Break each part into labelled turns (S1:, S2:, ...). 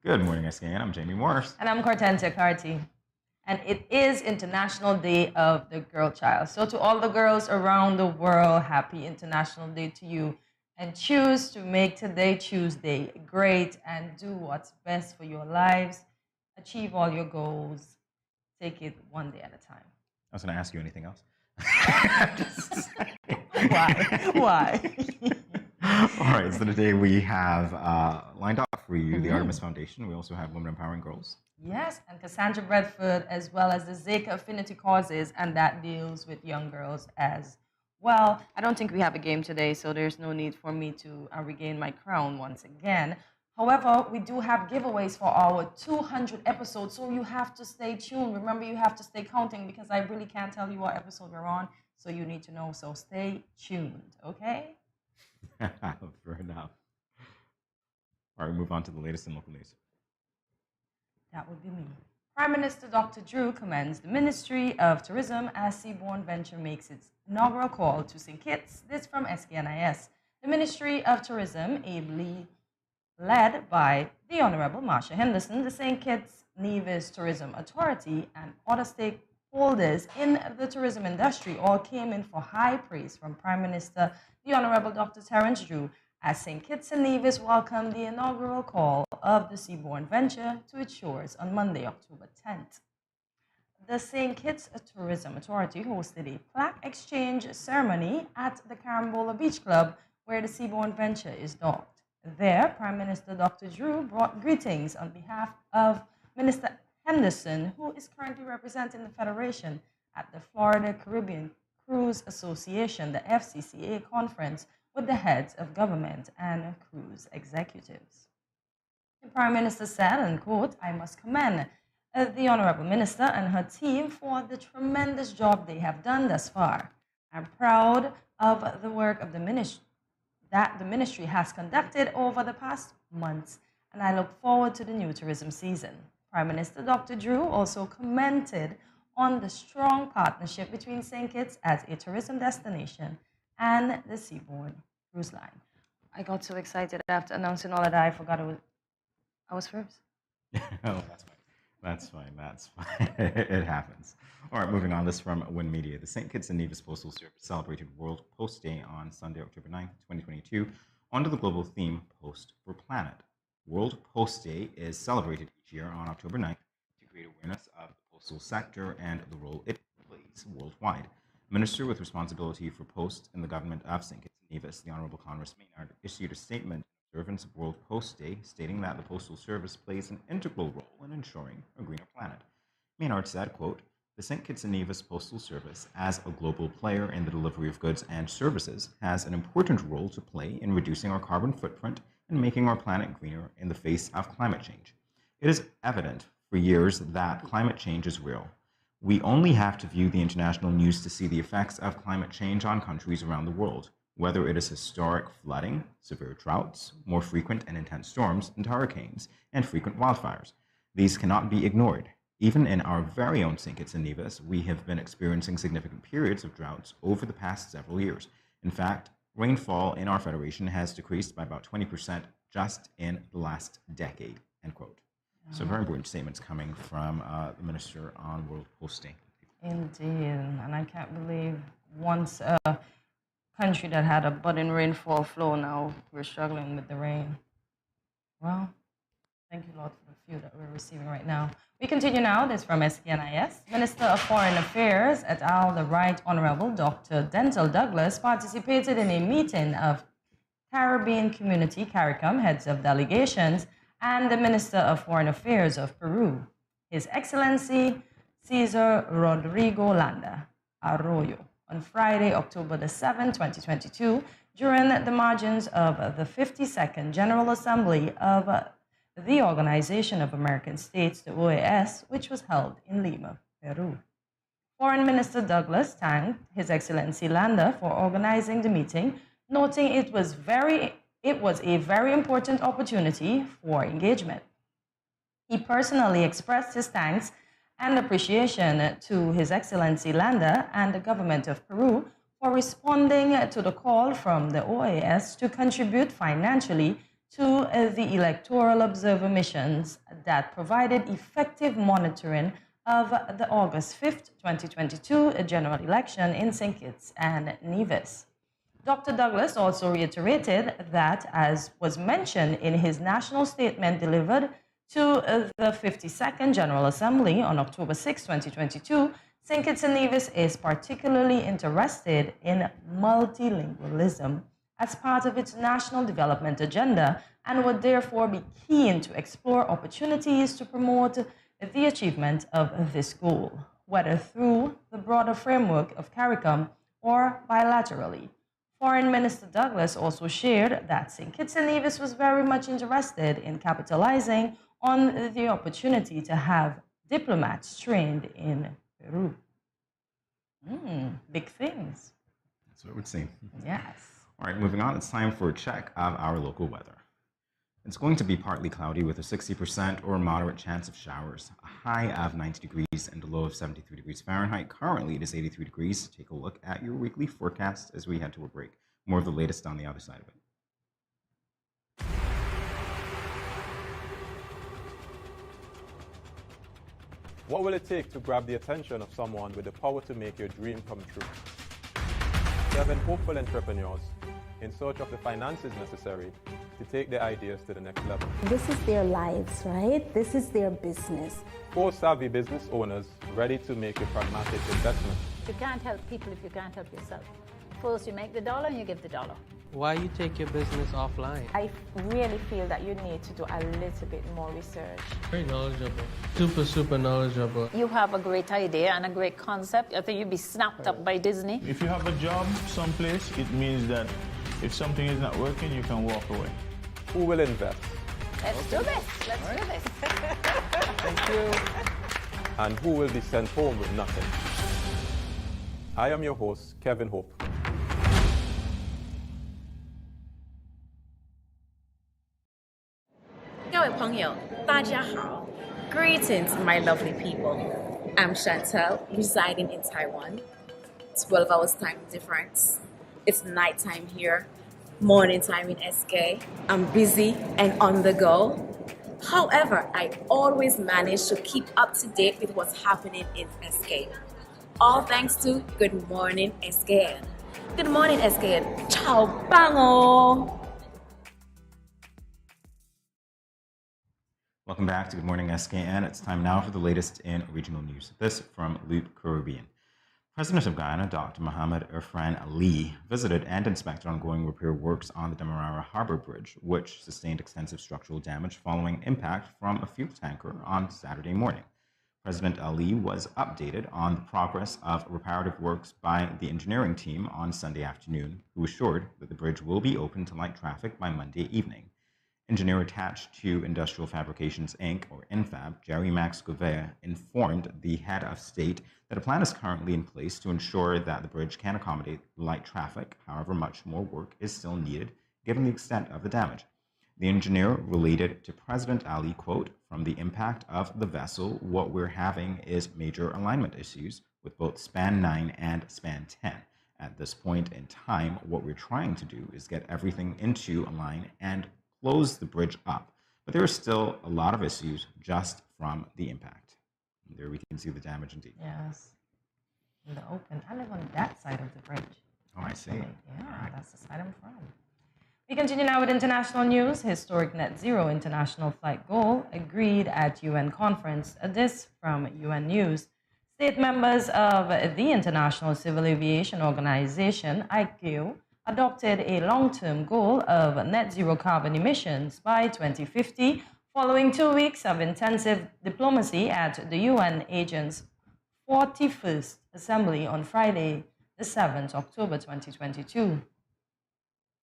S1: Good morning, SKN. I'm Jamie Morris.
S2: And I'm Cortensia Carty. And it is International Day of the Girl Child. So to all the girls around the world, happy International Day to you. And choose to make today, Tuesday, great and do what's best for your lives. Achieve all your goals. Take it one day at a time.
S1: I was going to ask you anything else.
S2: Why?
S1: All right, so today we have lined up for you the Artemis Foundation. We also have Women Empowering Girls.
S2: Yes, and Cassandra Bradford, as well as the Zeka Affinity Causes, and that deals with young girls as well. I don't think we have a game today, so there's no need for me to regain my crown once again. However, we do have giveaways for our 200 episodes, so you have to stay tuned. Remember, you have to stay counting because I really can't tell you what episode we're on, so you need to know. So stay tuned, okay?
S1: Fair enough. All right, we move on to the latest in local news.
S2: That would be me. Prime Minister Dr. Drew commends the Ministry of Tourism as Seabourn Venture makes its inaugural call to St. Kitts. This from SKNIS. The Ministry of Tourism, ably led by the Honorable Marsha Henderson, the St. Kitts Nevis Tourism Authority, and other stakeholders in the tourism industry all came in for high praise from Prime Minister the Honorable Dr. Terence Drew as St. Kitts and Nevis welcomed the inaugural call of the Seabourn Venture to its shores on Monday, October 10th. The St. Kitts Tourism Authority hosted a plaque exchange ceremony at the Carambola Beach Club, where the Seabourn Venture is docked. There, Prime Minister Dr. Drew brought greetings on behalf of Minister Henderson, who is currently representing the Federation at the Florida Caribbean Cruise Association, the FCCA conference, with the heads of government and cruise executives. The Prime Minister said, and quote, "I must commend the Honorable Minister and her team for the tremendous job they have done thus far. I'm proud of the work of the ministry that the ministry has conducted over the past months, and I look forward to the new tourism season." Prime Minister Dr. Drew also commented on the strong partnership between St. Kitts as a tourism destination and the Seabourn Cruise Line. I got so excited after announcing all of that, I forgot I was first.
S1: Oh, that's fine. It happens. All right, moving on. This from Win Media. The St. Kitts and Nevis Postal Service celebrated World Post Day on Sunday, October 9th, 2022, under the global theme Post for Planet. World Post Day is celebrated each year on October 9th to create awareness of the postal sector and the role it plays worldwide. Minister with responsibility for post in the government of St. Kitts and Nevis, the Honorable Congress Maynard, issued a statement in observance of World Post Day, stating that the Postal Service plays an integral role in ensuring a greener planet. Maynard said, quote, "The St. Kitts and Nevis Postal Service, as a global player in the delivery of goods and services, has an important role to play in reducing our carbon footprint and making our planet greener in the face of climate change. It is evident for years that climate change is real. We only have to view the international news to see the effects of climate change on countries around the world, whether it is historic flooding, severe droughts, more frequent and intense storms and hurricanes, and frequent wildfires. These cannot be ignored. Even in our very own St. Kitts and Nevis, we have been experiencing significant periods of droughts over the past several years. In fact, rainfall in our federation has decreased by about 20% just in the last decade," end quote. So very important statements coming from the Minister on World Post Day.
S2: Indeed, and I can't believe once a country that had a budding rainfall flow, now we're struggling with the rain. Well, thank you, Lord, for the few that we're receiving right now. We continue now. This from SKNIS. Minister of Foreign Affairs et al., the Right Honorable Dr. Dental Douglas, participated in a meeting of Caribbean Community CARICOM heads of delegations and the Minister of Foreign Affairs of Peru, His Excellency Cesar Rodrigo Landa Arroyo, on Friday, October the 7th, 2022, during the margins of the 52nd General Assembly of the Organization of American States, the OAS, which was held in Lima, Peru. Foreign Minister Douglas thanked His Excellency Landa for organizing the meeting, noting it was a very important opportunity for engagement. He personally expressed his thanks and appreciation to His Excellency Landa and the government of Peru for responding to the call from the OAS to contribute financially to the electoral observer missions that provided effective monitoring of the August 5th, 2022 general election in St. Kitts and Nevis. Dr. Douglas also reiterated that, as was mentioned in his national statement delivered to the 52nd General Assembly on October 6, 2022, St. Kitts and Nevis is particularly interested in multilingualism as part of its national development agenda and would therefore be keen to explore opportunities to promote the achievement of this goal, whether through the broader framework of CARICOM or bilaterally. Foreign Minister Douglas also shared that St. Kitts and Nevis was very much interested in capitalizing on the opportunity to have diplomats trained in Peru. Big things.
S1: That's what it would seem.
S2: Yes.
S1: All right, moving on, it's time for a check of our local weather. It's going to be partly cloudy with a 60% or moderate chance of showers, a high of 90 degrees and a low of 73 degrees Fahrenheit. Currently, it is 83 degrees. Take a look at your weekly forecast as we head to a break. More of the latest on the other side of it.
S3: What will it take to grab the attention of someone with the power to make your dream come true? 7 hopeful entrepreneurs in search of the finances necessary to take their ideas to the next level.
S4: This is their lives, right? This is their business.
S3: 4 savvy business owners ready to make a pragmatic investment.
S5: You can't help people if you can't help yourself. First, you make the dollar and you give the dollar.
S6: Why you take your business offline?
S7: I really feel that you need to do a little bit more research.
S6: Very knowledgeable. Super knowledgeable.
S5: You have a great idea and a great concept. I think you'd be snapped up by Disney.
S8: If you have a job someplace, it means that if something is not working, you can walk away.
S3: Who will invest?
S5: Let's do this. Let's do this.
S3: Thank you. And who will be sent home with nothing? I am your host, Kevin Hope.
S9: Greetings, my lovely people. I'm Chantel, residing in Taiwan. 12 hours time difference. It's nighttime here, morning time in SK. I'm busy and on the go. However, I always manage to keep up to date with what's happening in SK. All thanks to Good Morning SKN. Good morning SKN. Ciao bango.
S1: Welcome back to Good Morning SKN. It's time now for the latest in regional news. This from Loop Caribbean. President of Guyana, Dr. Mohamed Irfan Ali, visited and inspected ongoing repair works on the Demerara Harbor Bridge, which sustained extensive structural damage following impact from a fuel tanker on Saturday morning. President Ali was updated on the progress of reparative works by the engineering team on Sunday afternoon, who assured that the bridge will be open to light traffic by Monday evening. Engineer attached to Industrial Fabrications Inc., or INFAB, Jerry Max Gouveia, informed the head of state that a plan is currently in place to ensure that the bridge can accommodate light traffic. However, much more work is still needed given the extent of the damage. The engineer related to President Ali, quote, "From the impact of the vessel, what we're having is major alignment issues with both span 9 and span 10. At this point in time, what we're trying to do is get everything into a line and close the bridge up. But there are still a lot of issues just from the impact." And there we can see the damage indeed.
S2: Yes. In the open. I live on that side of the bridge.
S1: Oh, I see.
S2: Yeah, that's the side I'm from. We continue now with international news. Historic net zero international flight goal agreed at UN conference. This from UN News. State members of the International Civil Aviation Organization, ICAO, adopted a long-term goal of net zero carbon emissions by 2050, following 2 weeks of intensive diplomacy at the UN agent's 41st Assembly on Friday, the 7th October 2022.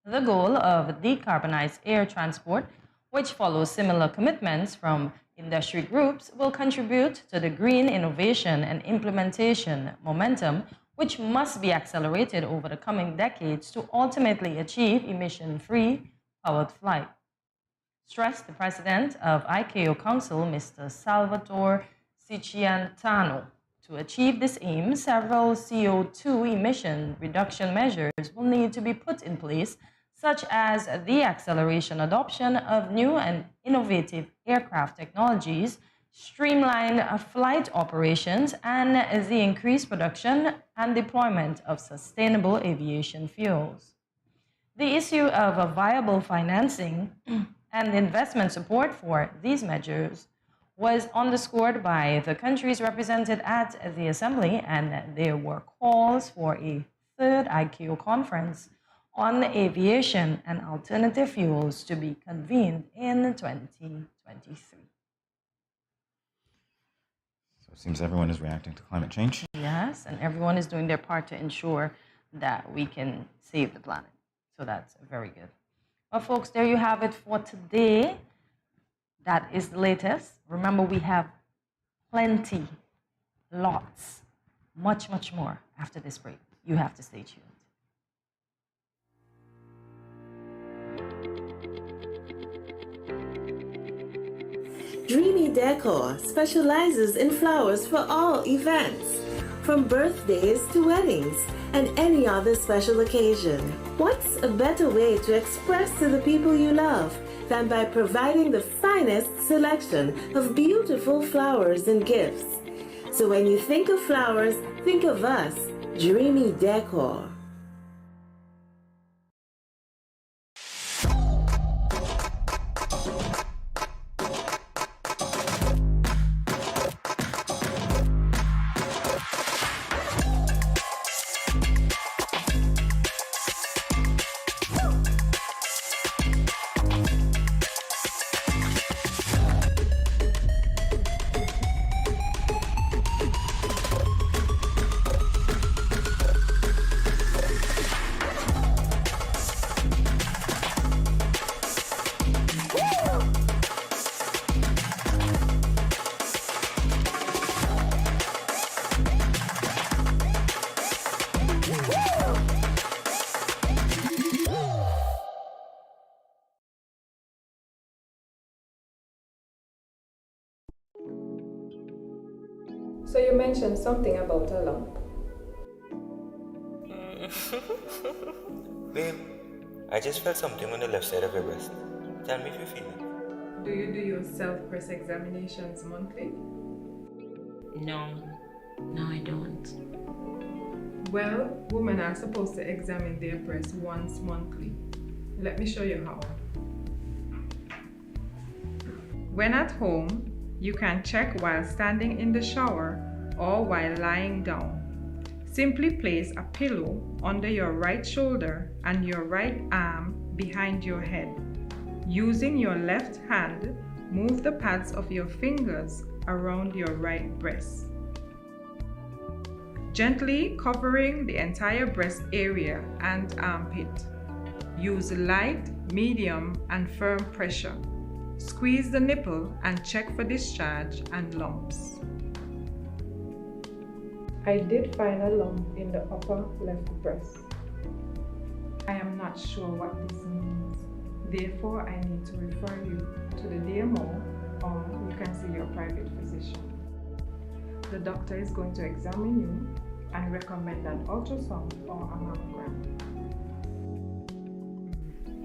S2: The goal of decarbonized air transport, which follows similar commitments from industry groups, will contribute to the green innovation and implementation momentum, which must be accelerated over the coming decades to ultimately achieve emission-free powered flight, stressed the president of ICAO Council, Mr. Salvatore Cicciantano. To achieve this aim, several CO2 emission reduction measures will need to be put in place, such as the acceleration adoption of new and innovative aircraft technologies, streamlined flight operations, and the increased production and deployment of sustainable aviation fuels. The issue of a viable financing and investment support for these measures was underscored by the countries represented at the Assembly, and there were calls for a third ICAO conference on aviation and alternative fuels to be convened in 2023.
S1: So it seems everyone is reacting to climate change.
S2: Yes, and everyone is doing their part to ensure that we can save the planet. So that's very good. Well, folks, there you have it for today. That is the latest. Remember, we have plenty, lots, much, much more after this break. You have to stay tuned.
S10: Dreamy Decor specializes in flowers for all events, from birthdays to weddings and any other special occasion. What's a better way to express to the people you love than by providing the finest selection of beautiful flowers and gifts? So when you think of flowers, think of us, Dreamy Decor.
S11: So you mentioned something about a lump.
S12: Babe, I just felt something on the left side of your breast. Tell me if you feel it.
S11: Do you do your self-breast examinations monthly?
S13: No, I don't.
S11: Well, women are supposed to examine their breasts once monthly. Let me show you how. When at home, you can check while standing in the shower or while lying down. Simply place a pillow under your right shoulder and your right arm behind your head. Using your left hand, move the pads of your fingers around your right breast, gently covering the entire breast area and armpit. Use light, medium, and firm pressure. Squeeze the nipple and check for discharge and lumps. I did find a lump in the upper left breast. I am not sure what this means. Therefore, I need to refer you to the DMO, or you can see your private physician. The doctor is going to examine you and recommend an ultrasound or a mammogram.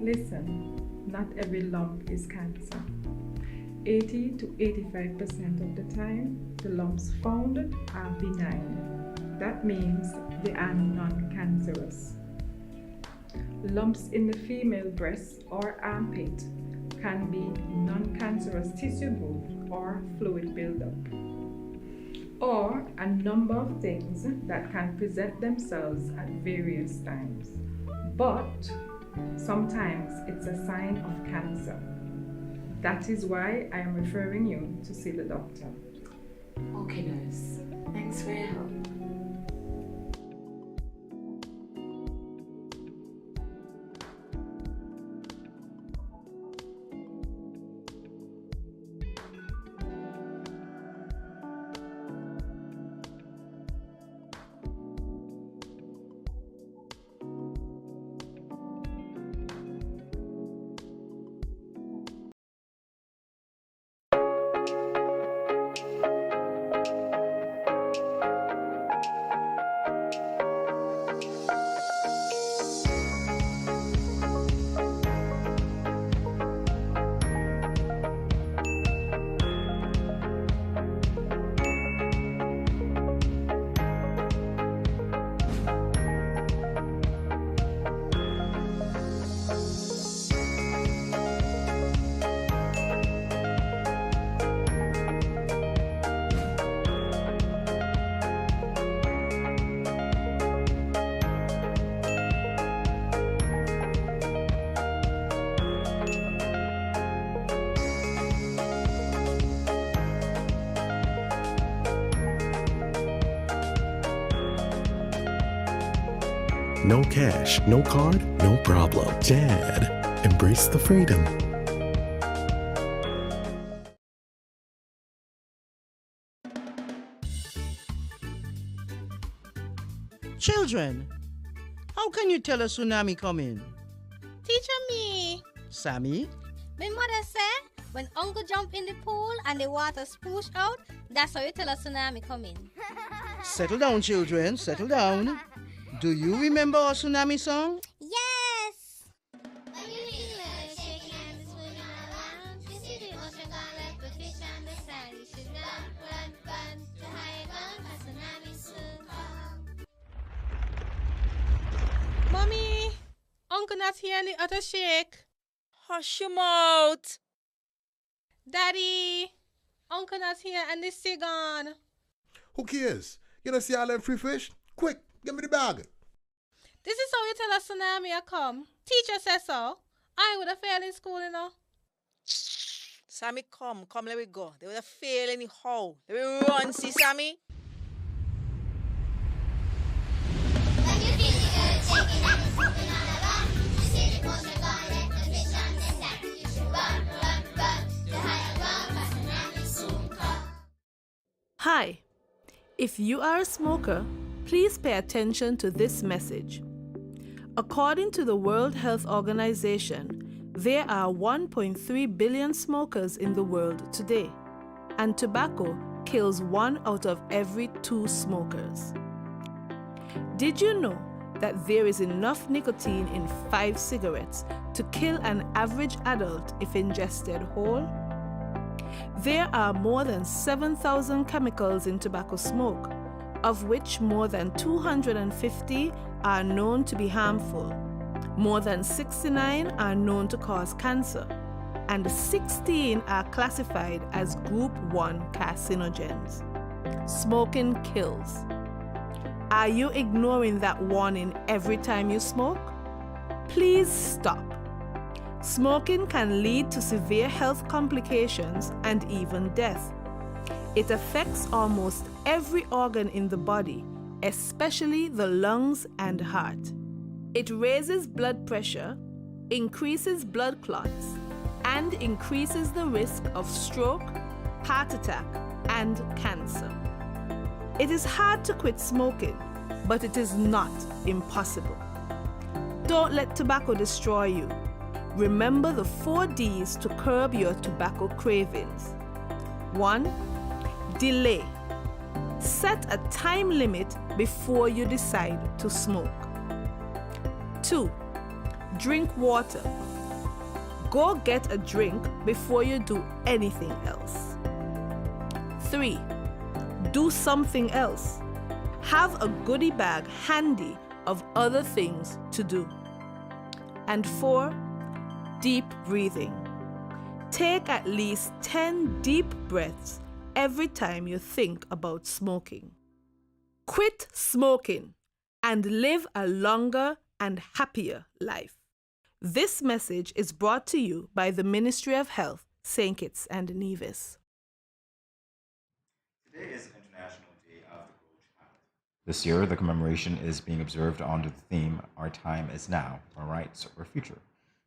S11: Listen, not every lump is cancer. 80 to 85% of the time, the lumps found are benign. That means they are non-cancerous. Lumps in the female breast or armpit can be non-cancerous tissue growth or fluid buildup, or a number of things that can present themselves at various times. But sometimes it's a sign of cancer. That is why I am referring you to see the doctor.
S13: Okay, nurse. Thanks for your help.
S14: no cash, no card, no problem. Dad, embrace the freedom.
S15: Children, how can you tell a tsunami coming?
S16: Teacher me.
S15: Sammy?
S16: My mother said when uncle jump in the pool and the water spoosh out, that's how you tell a tsunami coming.
S15: Settle down, children, settle down. Do you remember our tsunami song?
S16: Yes!
S17: Mommy, Uncle not here in the other shake.
S18: Hush your mouth.
S17: Daddy, Uncle not here and the sea gone.
S19: Who cares? You don't see all them free fish? Quick, give me the bag.
S17: This is how you tell a tsunami a come. Teacher says so. I would have failed in school, you know.
S18: Sammy, come, let me go. They would have failed anyhow. Let me run, see Sammy.
S20: Hi. If you are a smoker, please pay attention to this message. According to the World Health Organization, there are 1.3 billion smokers in the world today, and tobacco kills 1 out of every 2 smokers. Did you know that there is enough nicotine in 5 cigarettes to kill an average adult if ingested whole? There are more than 7,000 chemicals in tobacco smoke, of which more than 250 are known to be harmful. More than 69 are known to cause cancer, and 16 are classified as Group 1 carcinogens. Smoking kills. Are you ignoring that warning every time you smoke? Please stop. Smoking can lead to severe health complications and even death. It affects almost every organ in the body, especially the lungs and heart. It raises blood pressure, increases blood clots, and increases the risk of stroke, heart attack, and cancer. It is hard to quit smoking, but it is not impossible. Don't let tobacco destroy you. Remember the 4 Ds to curb your tobacco cravings. 1. Delay. Set a time limit before you decide to smoke. 2. Drink water. Go get a drink before you do anything else. 3. Do something else. Have a goodie bag handy of other things to do. And 4. Deep breathing. Take at least 10 deep breaths every time you think about smoking. Quit smoking and live a longer and happier life. This message is brought to you by the Ministry of Health, St. Kitts and Nevis.
S1: Today is International Day of the Girl Child. This year, the commemoration is being observed under the theme, Our Time is Now, Our Rights or Future.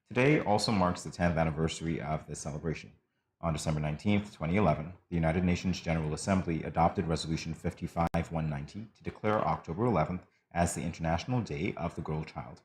S1: Today also marks the 10th anniversary of this celebration. On December 19, 2011, the United Nations General Assembly adopted Resolution 55/190 to declare October 11th as the International Day of the Girl Child.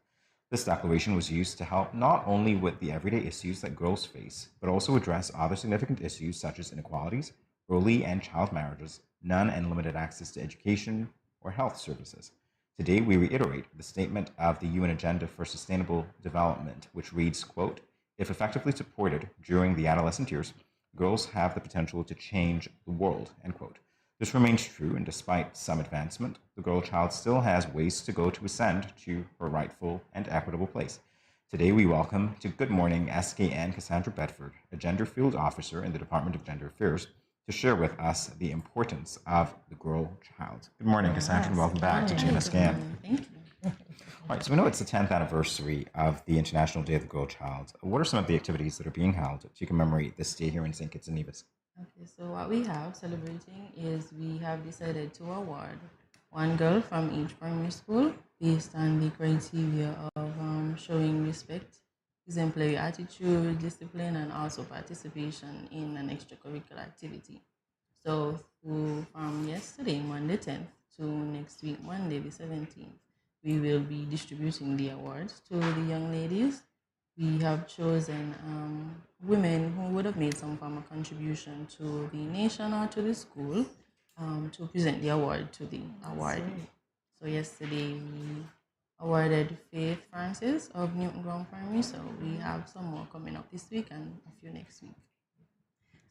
S1: This declaration was used to help not only with the everyday issues that girls face, but also address other significant issues such as inequalities, early and child marriages, none and limited access to education or health services. Today, we reiterate the statement of the UN Agenda for Sustainable Development, which reads, quote, "If effectively supported during the adolescent years, girls have the potential to change the world," end quote. This remains true, and despite some advancement, the girl child still has ways to go to ascend to her rightful and equitable place. Today, we welcome to Good Morning SKN Cassandra Bedford, a gender field officer in the Department of Gender Affairs, to share with us the importance of the girl child. Good morning, Cassandra, and welcome back to GMSCAN.
S2: Thank you.
S1: All right, so we know it's the 10th anniversary of the International Day of the Girl Child. What are some of the activities that are being held to commemorate this day here in St. Kitts and Nevis?
S21: Okay, so what we have celebrating is we have decided to award
S2: one girl from each primary school based on the criteria of showing respect, exemplary attitude, discipline, and also participation in an extracurricular activity. So from yesterday, Monday 10th, to next week, Monday the 17th, we will be distributing the awards to the young ladies. We have chosen women who would have made some form of contribution to the nation or to the school to present the award to the awardee. So yesterday we awarded Faith Francis of Newton Ground Primary, so we have some more coming up this week and a few next week.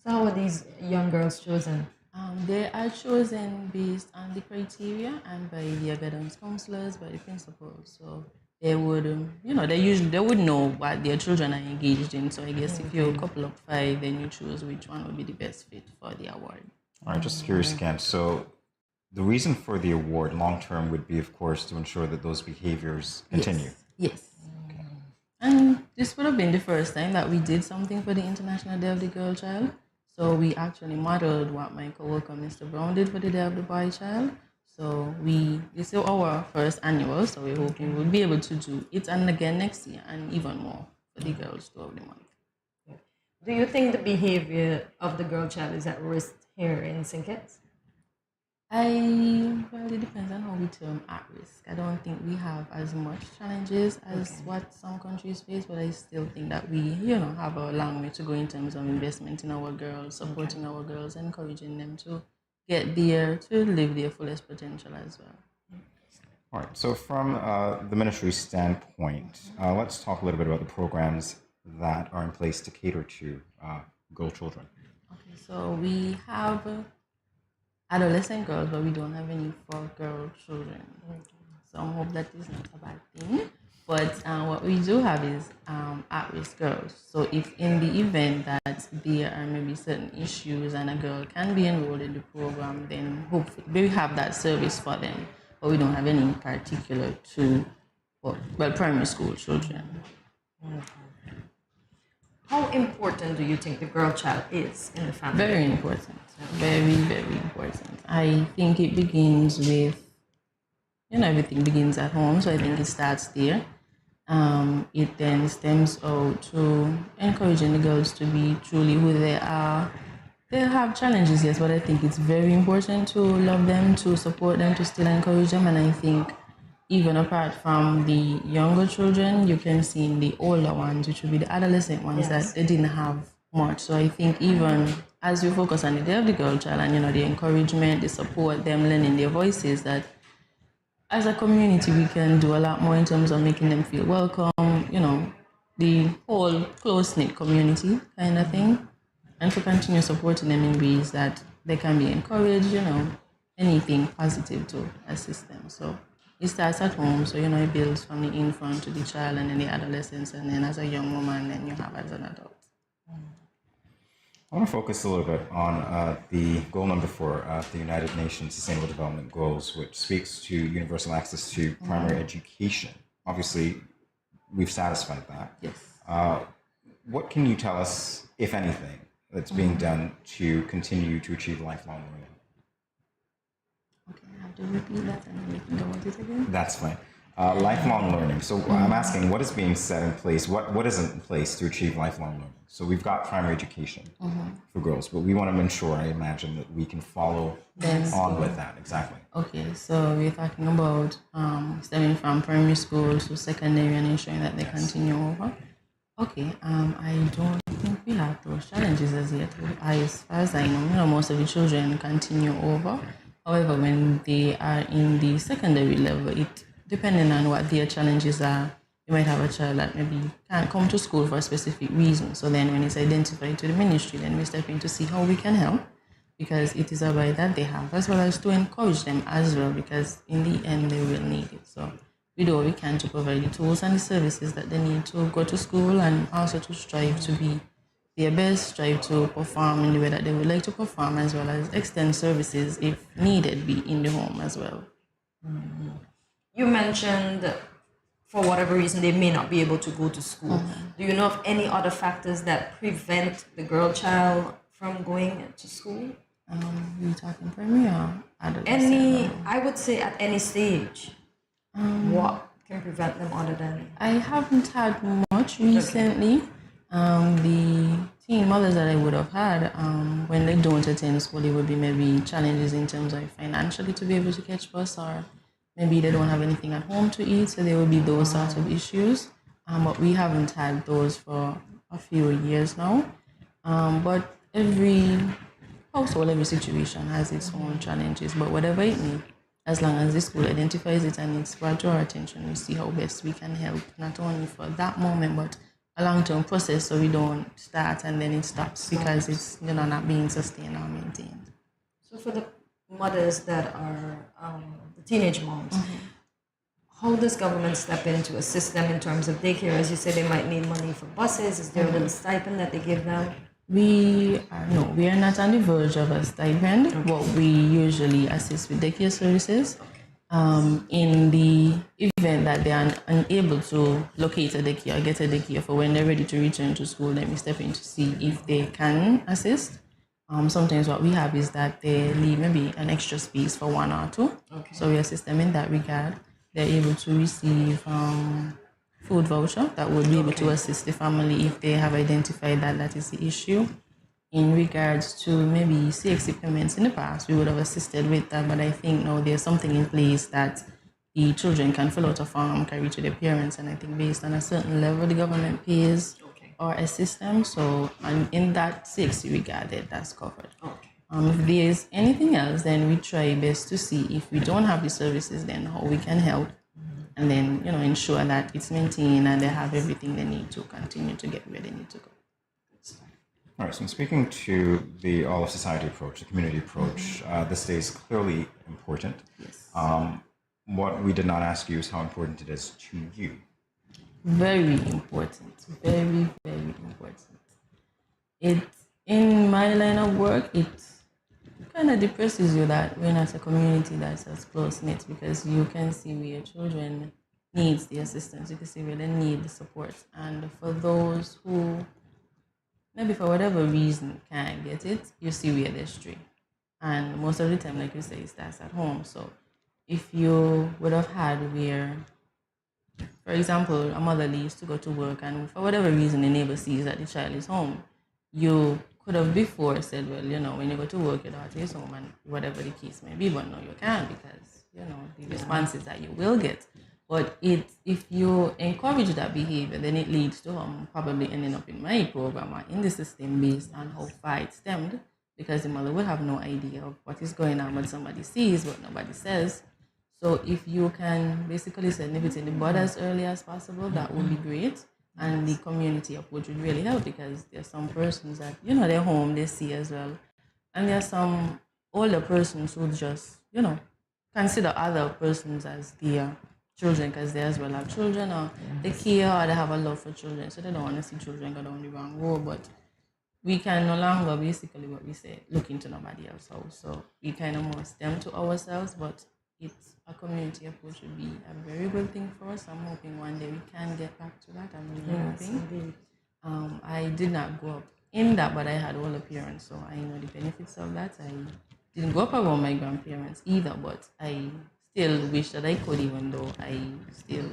S2: So how are these young girls chosen? They are chosen based on the criteria and by the guidance counselors, by the principals. So they would, they would know what their children are engaged in. So I guess if you couple up 5, then you choose which one would be the best fit for the award.
S1: All right, just curious again. So the reason for the award long term would be, of course, to ensure that those behaviors continue.
S2: Yes. Okay. And this would have been the first time that we did something for the International Day of the Girl Child. So we actually modeled what my coworker, Mr. Brown, did for the Day of the Boy Child. So this is our first annual, so we're hoping we'll be able to do it and again next year and even more for the girls throughout the month.
S21: Do you think the behavior of the girl child is at risk here in St. Kitts?
S2: Well, it depends on how we term at risk. I don't think we have as much challenges as what some countries face, but I still think that we, have a long way to go in terms of investment in our girls, supporting our girls, encouraging them to get there, to live their fullest potential as well.
S1: All right, so from the ministry's standpoint, let's talk a little bit about the programs that are in place to cater to girl children.
S2: Okay, so we have adolescent girls, but we don't have any for girl children. So I hope that is not a bad thing. But what we do have is at-risk girls. So if in the event that there are maybe certain issues and a girl can be enrolled in the program, then hopefully we have that service for them. But we don't have any particular to, primary school children.
S21: How important do you think the girl child is in the family?
S2: Very important. Very, very important. I think it begins with, everything begins at home, so I think it starts there. It then stems out to encouraging the girls to be truly who they are. They'll have challenges, yes, but I think it's very important to love them, to support them, to still encourage them. And I think even apart from the younger children, you can see in the older ones, which would be the adolescent ones, that they didn't have much. So I think even as we focus on the Day of the Girl Child and, the encouragement, the support, them learning their voices, that as a community, we can do a lot more in terms of making them feel welcome, the whole close-knit community kind of thing, and to continue supporting them in ways that they can be encouraged, anything positive to assist them. So it starts at home, so, it builds from the infant to the child and then the adolescence, and then as a young woman, then you have as an adult.
S1: I want to focus a little bit on the goal number 4 of the United Nations Sustainable Development Goals, which speaks to universal access to primary education. Obviously, we've satisfied that.
S2: Yes.
S1: What can you tell us, if anything, that's being done to continue to achieve lifelong learning?
S2: Okay, I have to repeat that and then we can go with it again.
S1: That's fine. Lifelong learning. So I'm asking, what is being set in place? What isn't in place to achieve lifelong learning? So we've got primary education for girls, but we want to ensure, I imagine, that we can follow on with that. Exactly.
S2: Okay, so we're talking about stemming from primary school to secondary and ensuring that they continue over. Okay, I don't think we have those challenges as yet. As far as I know, most of the children continue over. However, when they are in the secondary level, depending on what their challenges are, you might have a child that maybe can't come to school for a specific reason. So then when it's identified to the ministry, then we step in to see how we can help, because it is a right that they have, as well as to encourage them as well, because in the end, they will need it. So we do what we can to provide the tools and the services that they need to go to school, and also to strive to be their best, strive to perform in the way that they would like to perform, as well as extend services if needed, be in the home as well.
S21: You mentioned for whatever reason they may not be able to go to school. Do you know of any other factors that prevent the girl child from going to school?
S2: We're talking primary or
S13: adolescent.
S21: I would say at any stage. What can prevent them other than?
S13: I haven't had much recently. The teen mothers that I would have had, when they don't attend school, it would be maybe challenges in terms of financially to be able to catch bus, or maybe they don't have anything at home to eat, so there will be those sorts of issues. But we haven't had those for a few years now. But every household, every situation has its own challenges, but whatever it needs, as long as the school identifies it and it's brought to our attention, we see how best we can help, not only for that moment, but a long-term process, so we don't start and then it stops because it's not being sustained or maintained.
S21: So for the mothers that are the teenage moms, how does government step in to assist them in terms of daycare? As you say, they might need money for buses. Is there a little stipend that they give them?
S13: We are not on the verge of a stipend, but we usually assist with daycare services. In the event that they are unable to locate a daycare or get a daycare for when they're ready to return to school, then we step in to see if they can assist. Sometimes what we have is that they leave maybe an extra space for 1 or 2. So we assist them in that regard. They're able to receive food voucher that would be able to assist the family if they have identified that that is the issue. In regards to maybe CXC payments in the past, we would have assisted with that, but I think now there's something in place that the children can fill out a form, carry to their parents, and I think based on a certain level, the government pays or assists them. So in that CXC regard, that's covered. If there's anything else, then we try best to see if we don't have the services, then how we can help, and then ensure that it's maintained and they have everything they need to continue to get where they need to go.
S1: All right, so speaking to the all-of-society approach, the community approach, this day is clearly important.
S13: Yes.
S1: What we did not ask you is how important it is to you.
S13: Very important. Very, very important. In my line of work, it kind of depresses you that we're not a community that's as close-knit, because you can see where children need the assistance, you can see where they need the support. And for those who maybe for whatever reason can't get it, you see where they stray. And most of the time, like you say, it starts at home. So if you would have had where, for example, a mother leaves to go to work and for whatever reason the neighbor sees that the child is home, you could have before said, well, when you go to work, your daughter is home and whatever the case may be, but no, you can't, because, the responses that you will get. But if you encourage that behavior, then it leads to probably ending up in my program or in the system based on how far it stemmed, because the mother will have no idea of what is going on, what somebody sees, what nobody says. So if you can basically nip it in the bud as early as possible, that would be great. And the community approach would really help, because there's some persons that, they're home, they see as well. And there are some older persons who just, consider other persons as their children, because they as well have children, or they care, or they have a love for children, so they don't want to see children go down the wrong road. But we can no longer, basically what we say, look into nobody else's house. So we kind of more stem to ourselves, but a community approach would be a very good thing for us. I'm hoping one day we can get back to that. I'm really hoping. I did not grow up in that, but I had older parents, so I know the benefits of that. I didn't grow up around my grandparents either, but I still wish that I could, even though I still,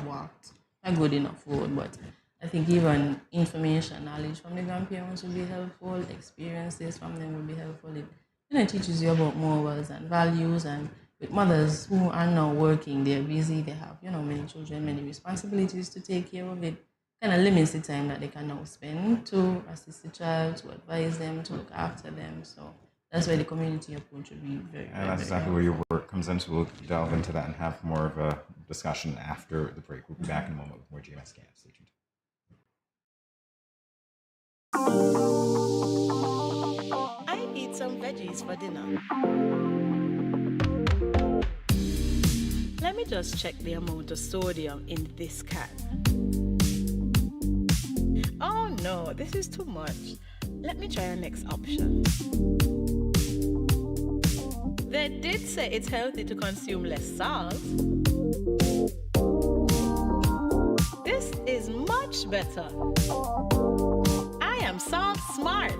S13: walked a good enough road. But I think even information, knowledge from the grandparents would be helpful, experiences from them would be helpful. It teaches you about morals and values. And with mothers who are now working, they're busy, they have, many children, many responsibilities to take care of, it kind of limits the time that they can now spend to assist the child, to advise them, to look after them. So that's why the community approach would be very,
S1: and that's exactly where your work comes in. So we'll delve into that and have more of a discussion after the break. We'll be back in a moment with more GMS SKN. Stay tuned.
S4: I eat some veggies for dinner. Let me just check the amount of sodium in this can. Oh no, this is too much. Let me try our next option. They did say it's healthy to consume less salt. This is much better. I am salt smart.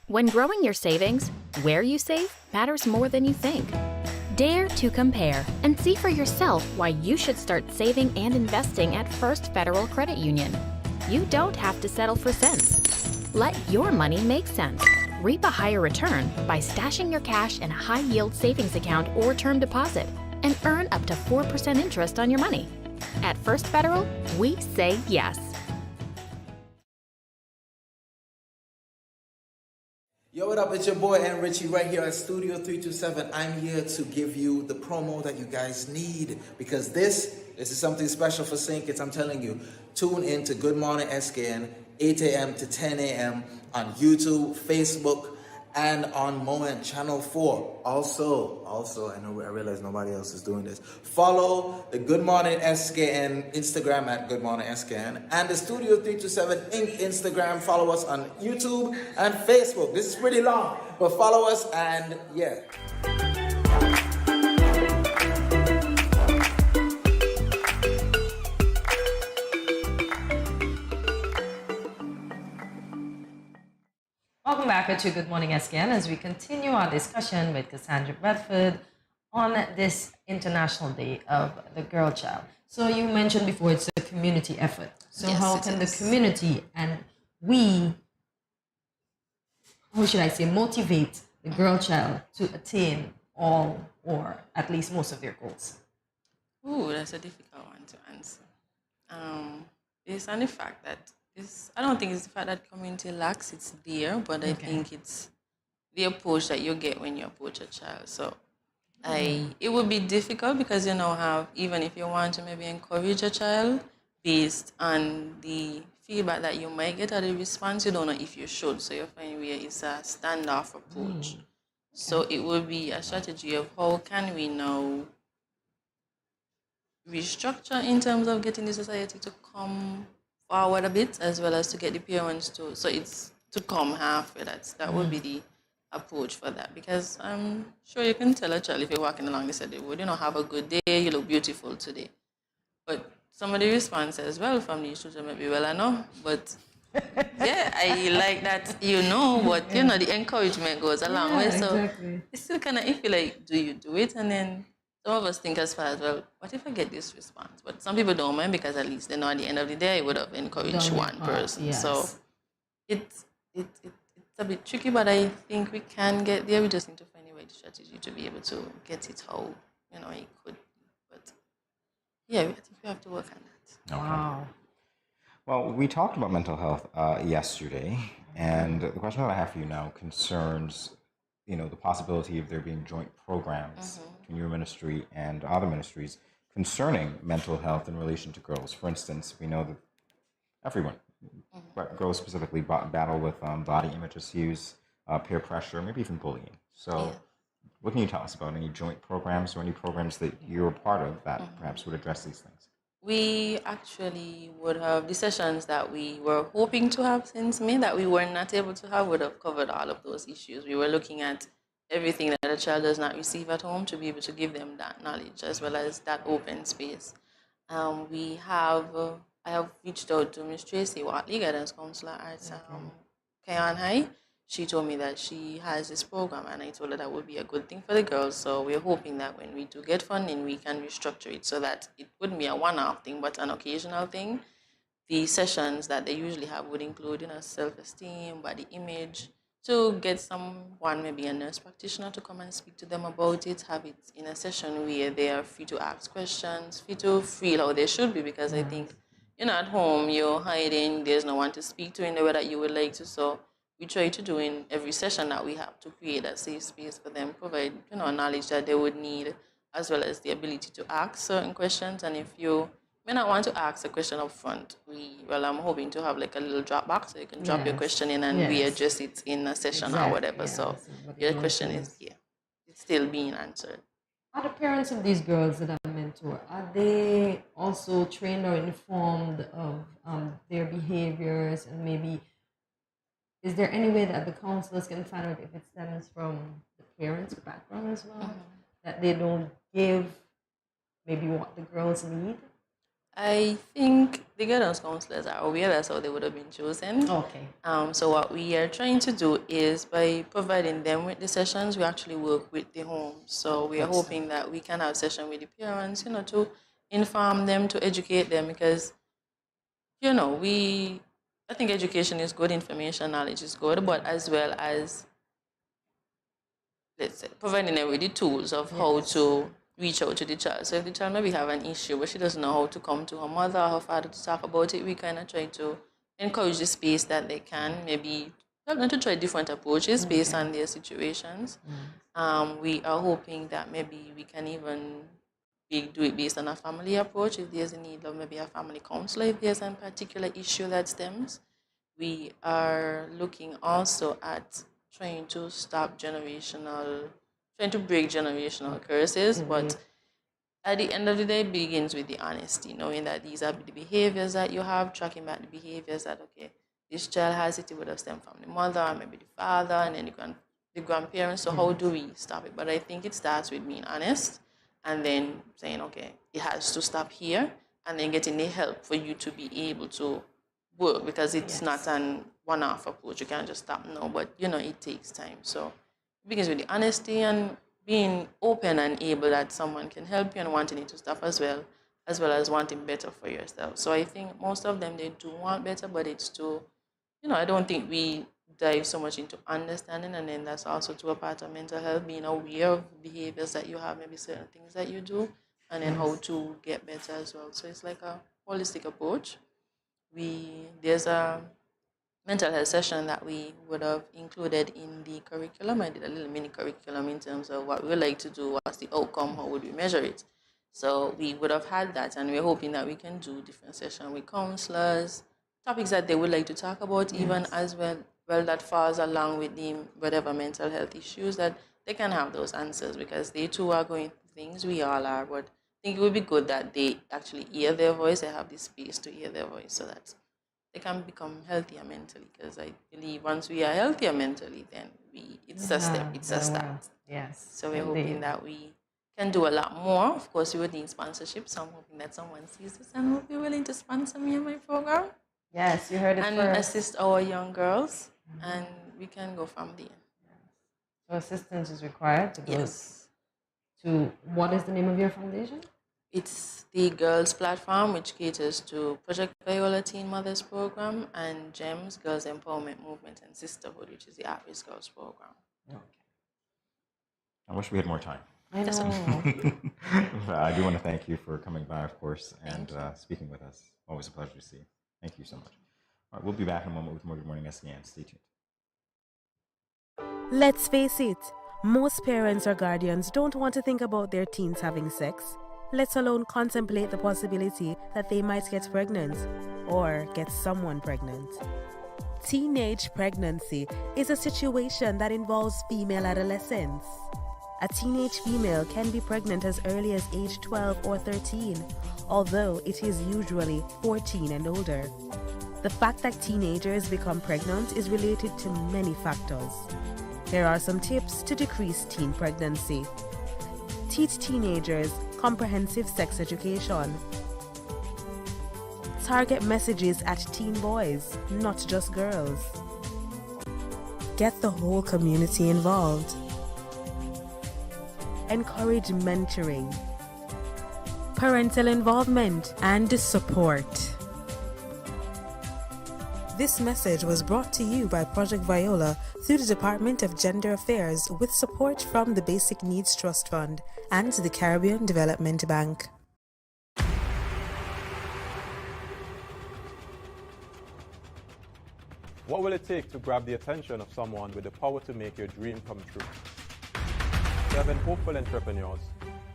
S7: When growing your savings, where you save matters more than you think. Dare to compare and see for yourself why you should start saving and investing at First Federal Credit Union. You don't have to settle for cents. Let your money make sense. Reap a higher return by stashing your cash in a high-yield savings account or term deposit and earn up to 4% interest on your money. At First Federal, we say yes.
S22: Yo, what up? It's your boy N Richie right here at Studio 327. I'm here to give you the promo that you guys need because this is something special for St. Kitts. I'm telling you, tune in to Good Morning SKN, 8 a.m. to 10 a.m. on YouTube, Facebook, and on Moment Channel 4. Also, I realize nobody else is doing this. Follow the Good Morning SKN Instagram at Good Morning SKN and the Studio 327 Inc. Instagram. Follow us on YouTube and Facebook. This is pretty long, but follow us and yeah.
S2: Welcome back to Good Morning SKN as we continue our discussion with Cassandra Bradford on this International Day of the Girl Child. So you mentioned before it's a community effort. So
S21: Yes,
S2: how
S21: it
S2: can
S21: is.
S2: the community and we, how should I say, motivate the girl child to attain all or at least most of their goals?
S13: Ooh, that's a difficult one to answer. Based on the fact that I don't think it's the fact that community lacks, it's there, but I think it's the approach that you get when you approach a child. So it would be difficult because even if you want to maybe encourage a child based on the feedback that you might get or the response, you don't know if you should. So you find where it's a standoff approach. So it would be a strategy of how can we now restructure in terms of getting the society to come forward a bit as well as to get the parents to, so it's to come halfway. That would be the approach for that, because I'm sure you can tell a child if you're walking along the side of the road, have a good day, you look beautiful today. But some of the responses, well, from these children might be, well, I know, but yeah, I like that, but the encouragement goes a long way. So
S2: exactly.
S13: it's still kind of iffy, like, do you do it? And then some of us think as far as, well, what if I get this response? But some people don't mind because at least they know at the end of the day I would have encouraged
S2: Done
S13: one
S2: your part,
S13: person.
S2: yes.
S13: So it's a bit tricky, but I think we can get there. We just need to find a right strategy to be able to get it how it could. But yeah, I think we have to work on that.
S1: Okay.
S2: Wow.
S1: Well, we talked about mental health yesterday, and the question that I have for you now concerns, the possibility of there being joint programs between your ministry and other ministries concerning mental health in relation to girls. For instance, we know that everyone, but girls specifically, battle with body image issues, peer pressure, maybe even bullying. So what can you tell us about any joint programs or any programs that you're a part of that perhaps would address these things?
S13: We actually would have the sessions that we were hoping to have since May that we were not able to have would have covered all of those issues. We were looking at everything that a child does not receive at home to be able to give them that knowledge as well as that open space. I have reached out to Ms. Tracy Watley, guidance counselor at Kayan High. She told me that she has this program, and I told her that would be a good thing for the girls. So we're hoping that when we do get funding, we can restructure it so that it wouldn't be a one-off thing, but an occasional thing. The sessions that they usually have would include, self-esteem, body image, to get someone, maybe a nurse practitioner, to come and speak to them about it, have it in a session where they are free to ask questions, free to feel how they should be, because I think, at home, you're hiding, there's no one to speak to in the way that you would like to, so we try to do in every session that we have to create a safe space for them, provide, knowledge that they would need, as well as the ability to ask certain questions. And if you may not want to ask a question up front, I'm hoping to have like a little drop box so you can drop your question in and we address it in a session or whatever. So your question is here. It's still being answered.
S2: Are the parents of these girls that I mentor, are they also trained or informed of their behaviors, and maybe is there any way that the counselors can find out if it stems from the parents' background as well, that they don't give maybe what the girls need?
S13: I think the guidance counselors are aware that's how they would have been chosen.
S2: Okay.
S13: So what we are trying to do is by providing them with the sessions, we actually work with the homes. So we are hoping that we can have session with the parents, to inform them, to educate them, because, I think education is good, information, knowledge is good, but as well as, let's say, providing them with the tools of how to reach out to the child. So if the child maybe have an issue but she doesn't know how to come to her mother or her father to talk about it, we kind of try to encourage the space that they can, maybe help them to try different approaches based on their situations. We are hoping that maybe we can even do it based on a family approach if there's a need of maybe a family counselor if there's a particular issue that stems. We are looking also at trying to break generational curses, but at the end of the day, it begins with the honesty, knowing that these are the behaviors that you have, tracking back the behaviors that, okay, this child has it would have stemmed from the mother, maybe the father, and then the grandparents. So how do we stop it? But I think it starts with being honest and then saying, okay, it has to stop here, and then getting the help for you to be able to work, because it's not an one-off approach. You can't just stop now, but it takes time. So it begins with the honesty and being open and able that someone can help you and wanting it to stop as well as wanting better for yourself. So I think most of them, they do want better, but it's too, I don't think we dive so much into understanding, and then that's also to a part of mental health, being aware of behaviors that you have, maybe certain things that you do, and then how to get better as well. So it's like a holistic approach. There's a mental health session that we would have included in the curriculum. I did a little mini curriculum in terms of what we would like to do, what's the outcome, how would we measure it. So we would have had that, and we're hoping that we can do different sessions with counselors, topics that they would like to talk about, even as well that falls along with the whatever mental health issues, that they can have those answers, because they too are going through things, we all are, but I think it would be good that they actually hear their voice, they have the space to hear their voice, so that they can become healthier mentally, because I believe once we are healthier mentally, then it's a step, it's a start.
S2: Yes.
S13: So we're hoping that we can do a lot more. Of course, we would need sponsorship, so I'm hoping that someone sees this and will be willing to sponsor me and my program.
S2: Yes, you heard it
S13: and
S2: first.
S13: assist our young girls, and we can go from there.
S2: So assistance is required to go to, what is the name of your foundation?
S13: It's the Girls Platform, which caters to Project Viola Teen Mothers Program, and GEMS, Girls Empowerment Movement and Sisterhood, which is the at-risk girls program.
S1: Okay. I wish we had more time.
S2: I know.
S1: I do want to thank you for coming by, of course, and speaking with us. Always a pleasure to see you. Thank you so much. All right, we'll be back in a moment with more Good Morning SKN. Stay tuned.
S6: Let's face it, most parents or guardians don't want to think about their teens having sex, let alone contemplate the possibility that they might get pregnant or get someone pregnant. Teenage pregnancy is a situation that involves female adolescents. A teenage female can be pregnant as early as age 12 or 13, although it is usually 14 and older. The fact that teenagers become pregnant is related to many factors. Here are some tips to decrease teen pregnancy. Teach teenagers comprehensive sex education. Target messages at teen boys, not just girls. Get the whole community involved. Encourage mentoring, parental involvement, and support. This message was brought to you by Project Viola through the Department of Gender Affairs with support from the Basic Needs Trust Fund and the Caribbean Development Bank.
S3: What will it take to grab the attention of someone with the power to make your dream come true? 7 hopeful entrepreneurs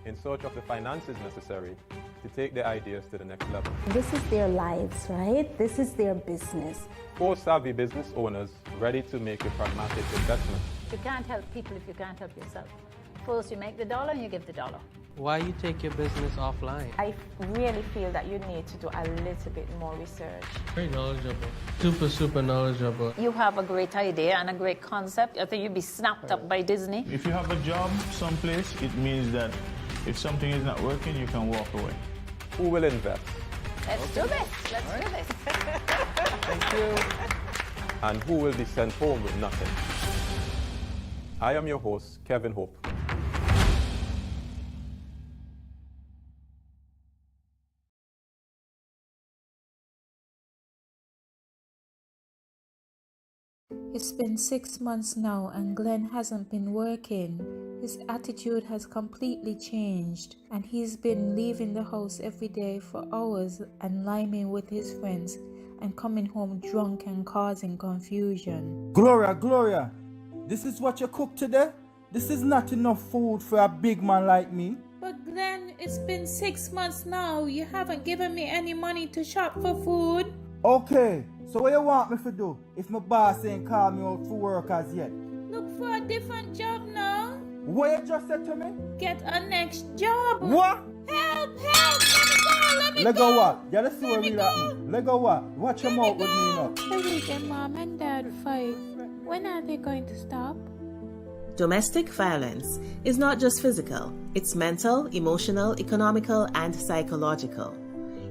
S3: in search of the finances necessary to take their ideas to the next level.
S8: This is their lives, right? This is their business.
S3: 4 savvy business owners ready to make a pragmatic investment.
S5: You can't help people if you can't help yourself. First, you make the dollar and you give the dollar.
S23: Why you take your business offline?
S24: I really feel that you need to do a little bit more research.
S23: Very knowledgeable. Super knowledgeable.
S5: You have a great idea and a great concept. I think you'd be snapped up by Disney.
S25: If you have a job someplace, it means that if something is not working, you can walk away.
S3: Who will invest?
S5: Let's do this. Let's do this.
S3: Thank you. And who will be sent home with nothing? I am your host, Kevin Hope.
S9: It's been 6 months now and Glenn hasn't been working. His attitude has completely changed and he's been leaving the house every day for hours and liming with his friends and coming home drunk and causing confusion.
S10: Gloria, this is what you cook today? This is not enough food for a big man like me.
S9: But Glenn, it's been 6 months now. You haven't given me any money to shop for food.
S10: Okay, so what you want me to do if my boss ain't called me out for work as yet?
S9: Look for a different job now.
S10: What you just said to me?
S9: Get a next job.
S10: What?
S9: Help! Let me
S10: Let
S9: go!
S10: go what? Yeah, let's see what real happening. Let go what? Watch your mouth with me now.
S9: The reason Mom and Dad fight, when are they going to stop?
S11: Domestic violence is not just physical, it's mental, emotional, economical, and psychological.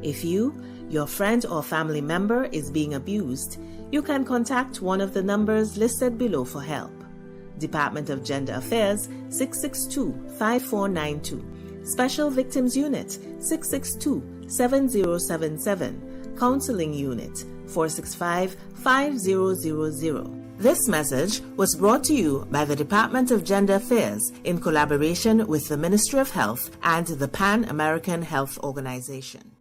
S11: If you, your friend or family member is being abused, you can contact one of the numbers listed below for help. Department of Gender Affairs 662-5492, Special Victims Unit 662-7077, Counseling Unit 465-5000. This message was brought to you by the Department of Gender Affairs in collaboration with the Ministry of Health and the Pan American Health Organization.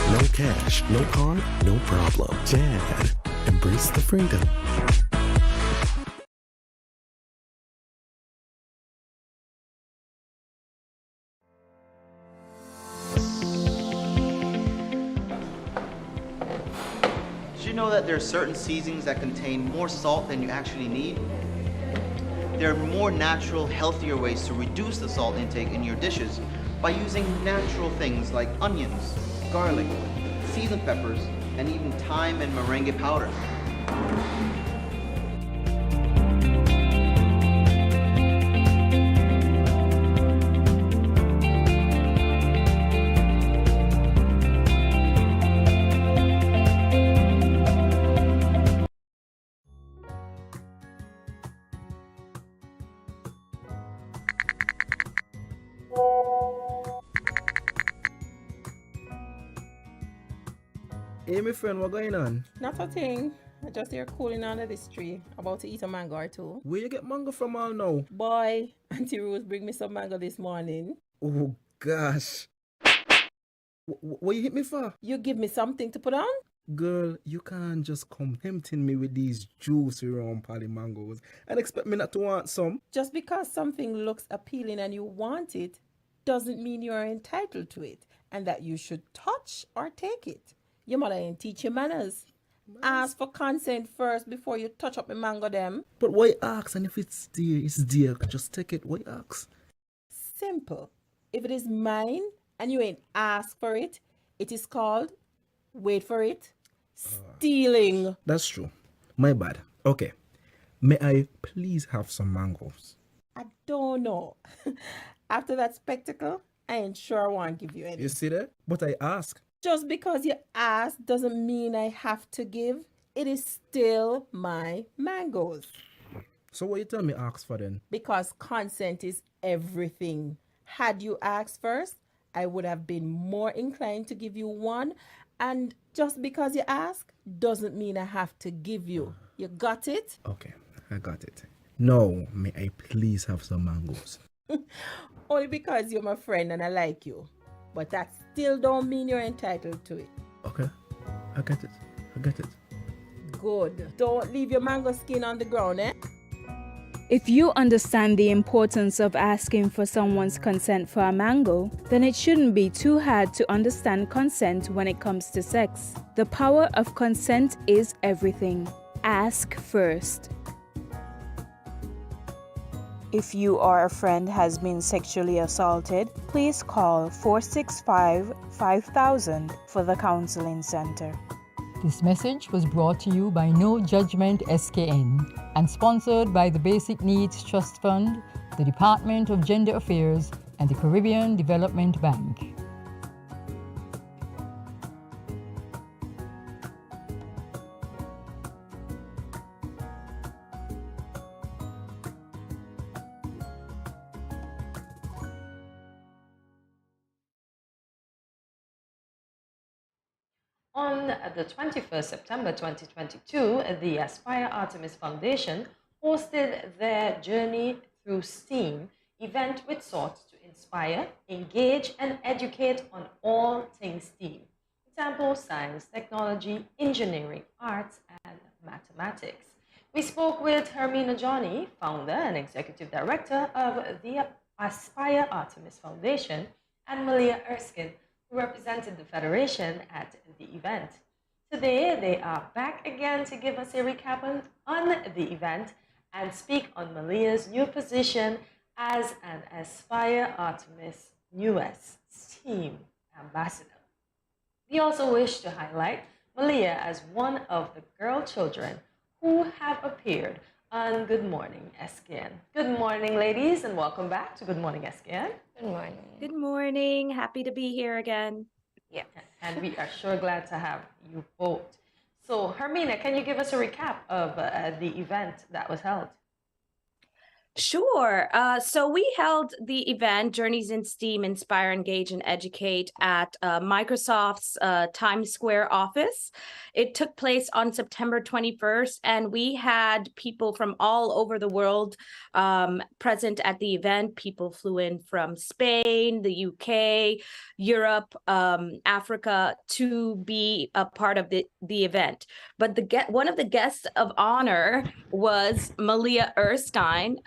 S14: No cash, no card, no problem. Jad, embrace the freedom.
S12: Did you know that there are certain seasonings that contain more salt than you actually need? There are more natural, healthier ways to reduce the salt intake in your dishes by using natural things like onions, garlic, seasoned peppers, and even thyme and merengue powder.
S25: Hey, my friend, what going on?
S26: Not a thing. I just here cooling under this tree, about to eat a mango or two.
S25: Where you get mango from all now?
S26: Boy, Auntie Rose bring me some mango this morning.
S25: Oh, gosh. What you hit me for?
S26: You give me something to put on?
S25: Girl, you can't just come tempting me with these juicy round pally mangoes and expect me not to want some.
S26: Just because something looks appealing and you want it, doesn't mean you are entitled to it and that you should touch or take it. Your mother ain't teach you manners. Ask for consent first before you touch up the mango them.
S25: But why ask? And if it's dear, it's dear. Just take it. Why ask?
S26: Simple. If it is mine and you ain't asked for it, it is called, wait for it, stealing.
S25: That's true. My bad. Okay. May I please have some mangoes?
S26: I don't know. After that spectacle, I ain't sure I want to give you any.
S25: You see that? But I ask.
S26: Just because you ask doesn't mean I have to give. It is still my mangoes.
S25: So what you tell me ask for then?
S26: Because consent is everything. Had you asked first, I would have been more inclined to give you one. And just because you ask doesn't mean I have to give you. You got it?
S25: Okay, I got it. Now, may I please have some mangoes?
S26: Only because you're my friend and I like you. But that still don't mean you're entitled to it.
S25: Okay, I get it. I get it.
S26: Good. Don't leave your mango skin on the ground, eh?
S27: If you understand the importance of asking for someone's consent for a mango, then it shouldn't be too hard to understand consent when it comes to sex. The power of consent is everything. Ask first. If you or a friend has been sexually assaulted, please call 465-5000 for the counseling center.
S4: This message was brought to you by No Judgment SKN and sponsored by the Basic Needs Trust Fund, the Department of Gender Affairs, and the Caribbean Development Bank.
S2: On the 21st September 2022, the Aspire Artemis Foundation hosted their Journey Through STEAM event, which sought to inspire, engage, and educate on all things STEAM. Example, science, technology, engineering, arts, and mathematics. We spoke with Hermina Johnny, founder and executive director of the Aspire Artemis Foundation, and Malia Erskine, who represented the Federation at the event. Today, they are back again to give us a recap on the event and speak on Malia's new position as an Aspire Artemis US STEAM ambassador. We also wish to highlight Malia as one of the girl children who have appeared on Good Morning SKN. Good morning, ladies, and welcome back to Good Morning SKN.
S24: Good morning.
S15: Good morning. Happy to be here again.
S2: Yeah, and we are sure glad to have you both. So, Hermina, can you give us a recap of the event that was held?
S15: Sure. So we held the event Journeys in STEAM, Inspire, Engage, and Educate at Microsoft's Times Square office. It took place on September 21st, and we had people from all over the world present at the event. People flew in from Spain, the UK, Europe, Africa to be a part of the event. But one of the guests of honor was Malia Erskine,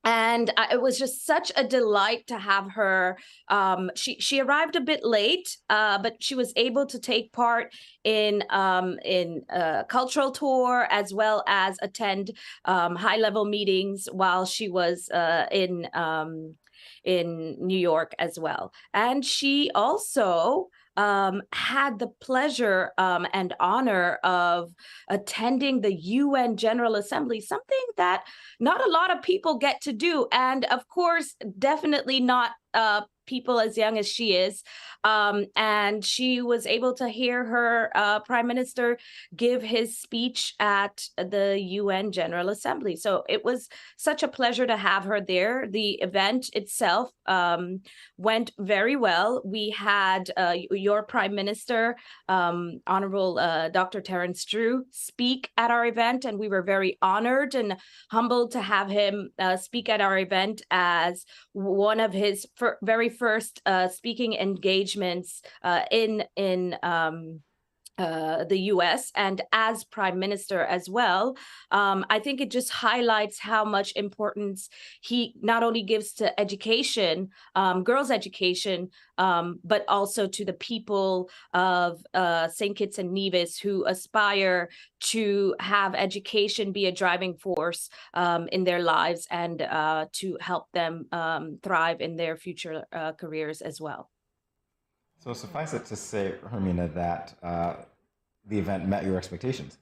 S15: and it was just such a delight to have her. She arrived a bit late, but she was able to take part in a cultural tour as well as attend high-level meetings while she was in New York as well. And she also had the pleasure and honor of attending the UN General Assembly, something that not a lot of people get to do. And of course, definitely not people as young as she is. And she was able to hear her prime minister give his speech at the UN General Assembly. So it was such a pleasure to have her there. The event itself went very well. We had your prime minister, Honorable Dr. Terence Drew, speak at our event, and we were very honored and humbled to have him speak at our event as one of his very first speaking engagements in the US and as prime minister as well. I think it just highlights how much importance he not only gives to education, girls' education, but also to the people of St. Kitts and Nevis who aspire to have education be a driving force in their lives and to help them thrive in their future careers as well.
S1: So suffice it to say, Hermina, that the event met your expectations.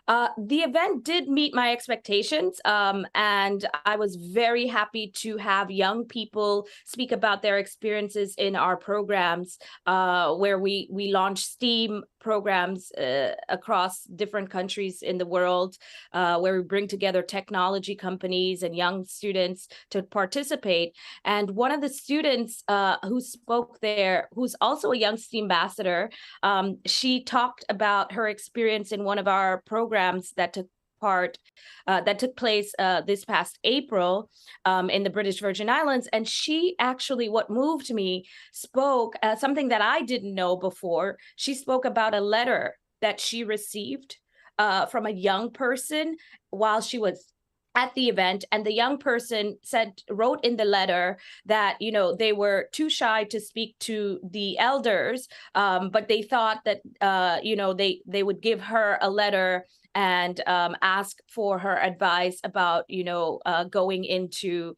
S15: The event did meet my expectations, and I was very happy to have young people speak about their experiences in our programs, where we launched STEAM programs across different countries in the world, where we bring together technology companies and young students to participate. And one of the students who spoke there, who's also a young STEAM ambassador, she talked about her experience in one of our programs that took place this past April in the British Virgin Islands. And she actually, what moved me, spoke something that I didn't know before. She spoke about a letter that she received from a young person while she was at the event, and the young person wrote in the letter that, you know, they were too shy to speak to the elders, but they thought that, you know, they would give her a letter and ask for her advice about, going into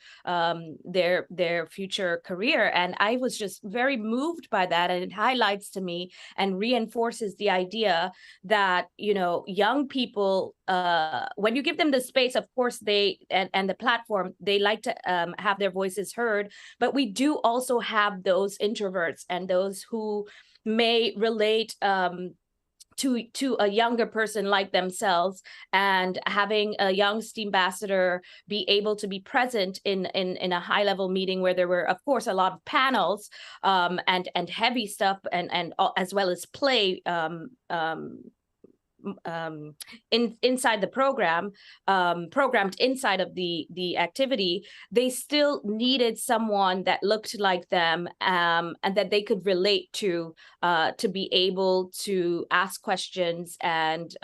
S15: their future career. And I was just very moved by that. And it highlights to me and reinforces the idea that, young people, when you give them the space, of course, and the platform, they like to have their voices heard. But we do also have those introverts and those who may relate to a younger person like themselves, and having a young STEAM ambassador be able to be present in a high level meeting where there were, of course, a lot of panels and heavy stuff and as well as play inside the program, programmed inside of the activity. They still needed someone that looked like them and that they could relate to be able to ask questions and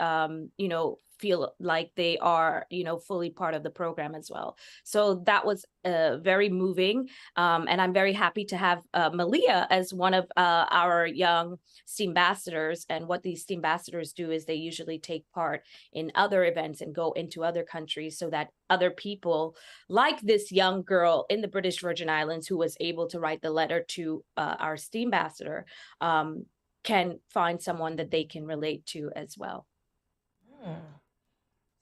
S15: feel like they are fully part of the program as well. So that was very moving, and I'm very happy to have Malia as one of our young STEAM ambassadors. And what these STEAM ambassadors do is they usually take part in other events and go into other countries so that other people, like this young girl in the British Virgin Islands who was able to write the letter to our STEAM ambassador, can find someone that they can relate to as well.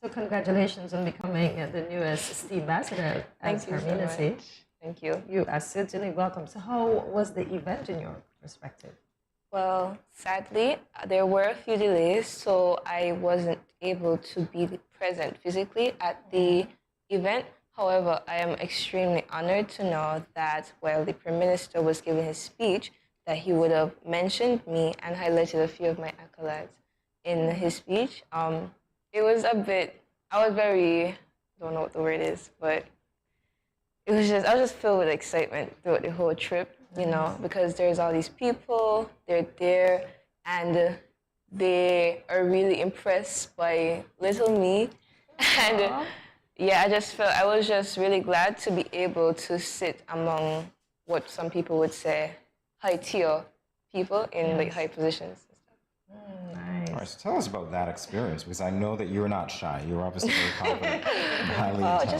S21: So congratulations on becoming the newest STEAM ambassador, as Hermina said.
S7: Thank you.
S21: You are certainly welcome. So how was the event in your perspective?
S7: Well, sadly, there were a few delays, so I wasn't able to be present physically at the event. However, I am extremely honored to know that while the Prime Minister was giving his speech, that he would have mentioned me and highlighted a few of my accolades in his speech. It was a bit, I don't know what the word is, but I was just filled with excitement throughout the whole trip, because there's all these people, they're there, and they are really impressed by little me. And yeah, I was just really glad to be able to sit among what some people would say high tier people in like high positions.
S1: Nice. All right, so tell us about that experience, because I know that you're not shy. You're obviously very confident and highly intelligent.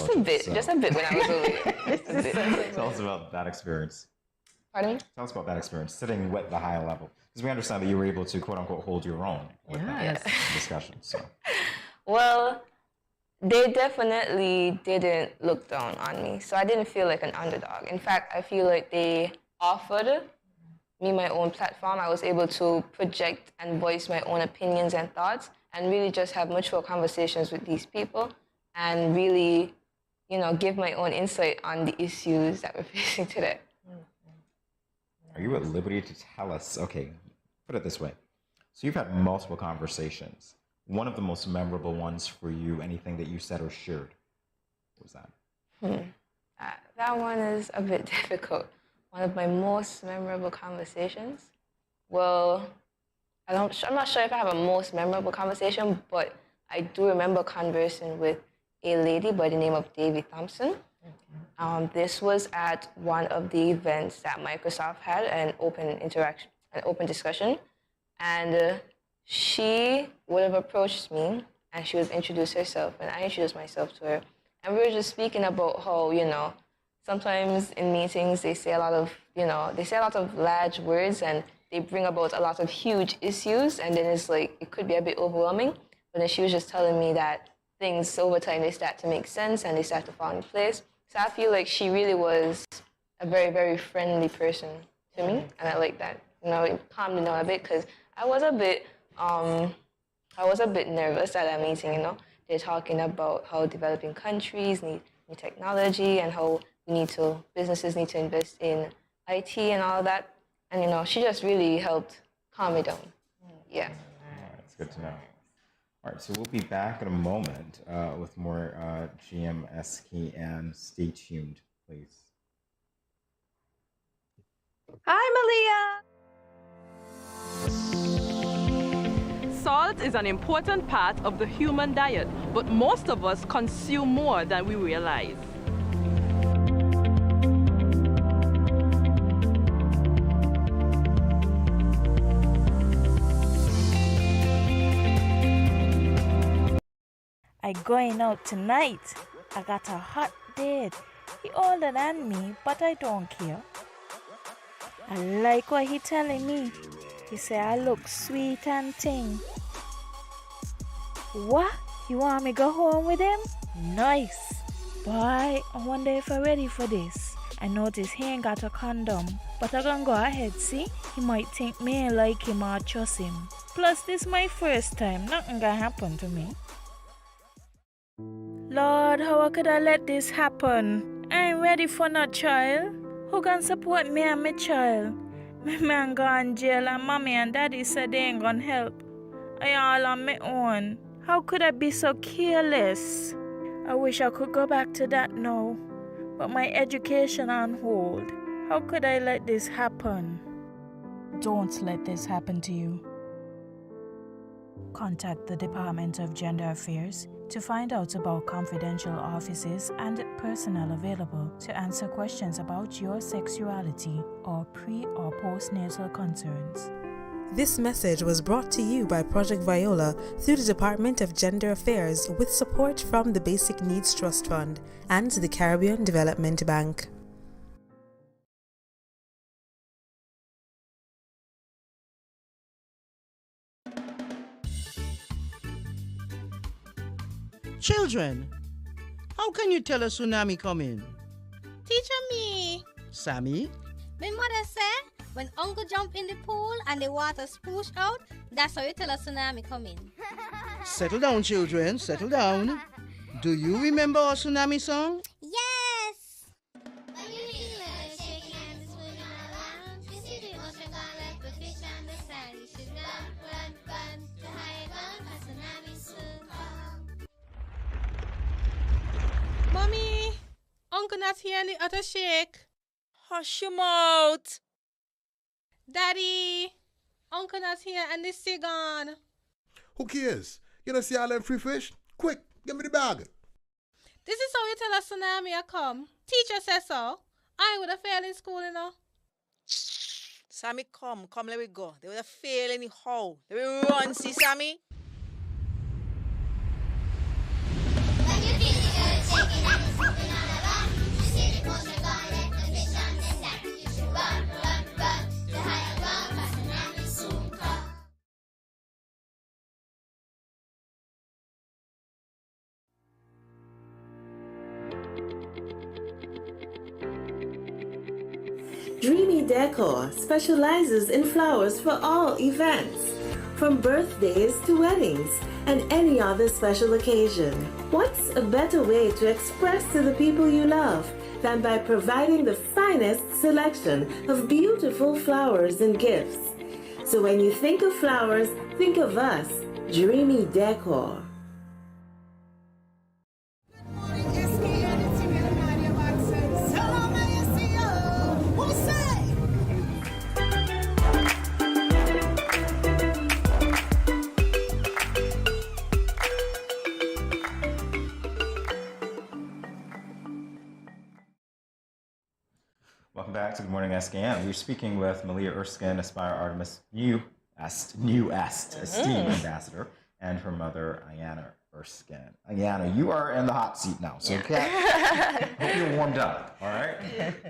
S7: Just a bit when I was earlier.
S1: Tell us about that experience.
S7: Pardon me?
S1: Tell us about that experience, sitting with the high level. Because we understand that you were able to, quote unquote, hold your own with that discussion. So.
S7: Well, they definitely didn't look down on me. So I didn't feel like an underdog. In fact, I feel like they offered me my own platform. I was able to project and voice my own opinions and thoughts and really just have mature conversations with these people and really, give my own insight on the issues that we're facing today.
S1: Are you at liberty to tell us, okay, put it this way. So you've had multiple conversations. One of the most memorable ones for you, anything that you said or shared, what was that?
S7: That one is a bit difficult. One of my most memorable conversations. Well, I'm not sure if I have a most memorable conversation, but I do remember conversing with a lady by the name of Davy Thompson. This was at one of the events that Microsoft had, an open discussion, and she would have approached me and she would introduce herself, and I introduced myself to her, and we were just speaking about how sometimes in meetings they say a lot of large words and they bring about a lot of huge issues, and then it's like it could be a bit overwhelming. But then she was just telling me that things over time they start to make sense and they start to fall in place. So I feel like she really was a very, very friendly person to me, and I like that. It calmed me down a bit because I was a bit nervous at that meeting. They're talking about how developing countries need new technology and how businesses need to invest in IT and all of that. And, she just really helped calm me down. Yeah.
S1: All right, it's good to know. All right, so we'll be back in a moment with more GMSKN. Stay tuned, please.
S15: Hi,
S16: Malia. Salt is an important part of the human diet, but most of us consume more than we realize.
S8: I going out tonight. I got a hot date. He older than me, but I don't care. I like what he telling me. He say I look sweet and ting. What? You want me go home with him? Nice. Boy, I wonder if I'm ready for this. I notice he ain't got a condom, but I gonna go ahead, see? He might think me ain't like him or trust him. Plus, this my first time. Nothing gonna happen to me. Lord, how could I let this happen? I ain't ready for no child. Who gonna support me and my child? My man gone jail and mommy and daddy said they ain't gonna help. I all on my own. How could I be so careless? I wish I could go back to that now. But my education on hold. How could I let this happen?
S27: Don't let this happen to you. Contact the Department of Gender Affairs to find out about confidential offices and personnel available to answer questions about your sexuality or pre- or postnatal concerns.
S6: This message was brought to you by Project Viola through the Department of Gender Affairs with support from the Basic Needs Trust Fund and the Caribbean Development Bank.
S13: Children, how can you tell a tsunami coming?
S17: Teacher me.
S13: Sammy?
S17: My mother said when uncle jump in the pool and the water spoosh out, that's how you tell a tsunami coming.
S13: Settle down, children, settle down. Do you remember our tsunami song?
S17: Yes! When you feel it shaking and it's moving around, you see the ocean gone left the fish and the sand. You should run to higher ground, a tsunami soon come.
S16: Mommy, Uncle not here and the other shake.
S26: Hush your mouth.
S16: Daddy, Uncle not here and the sea gone.
S18: Who cares? You don't see all them free fish? Quick, give me the bag.
S16: This is how you tell a tsunami I come. Teacher says so. I would have failed in school, you know.
S26: Sammy, come, let me go. They would have failed anyhow. Let me run, see, Sammy.
S17: When you feel the earth shaking and it's moving all around, you see the ocean gone left the fish and the sand. You should run to higher ground, a tsunami soon come.
S11: Dreamy Decor specializes in flowers for all events, from birthdays to weddings and any other special occasion. What's a better way to express to the people you love than by providing the finest selection of beautiful flowers and gifts? So when you think of flowers, think of us, Dreamy Decor.
S1: Welcome back to Good Morning SKN. We're speaking with Malia Erskine, Aspire Artemis esteemed ambassador, and her mother, Ayana Erskine. Ayana, you are in the hot seat now, so hope you're warmed up, all right?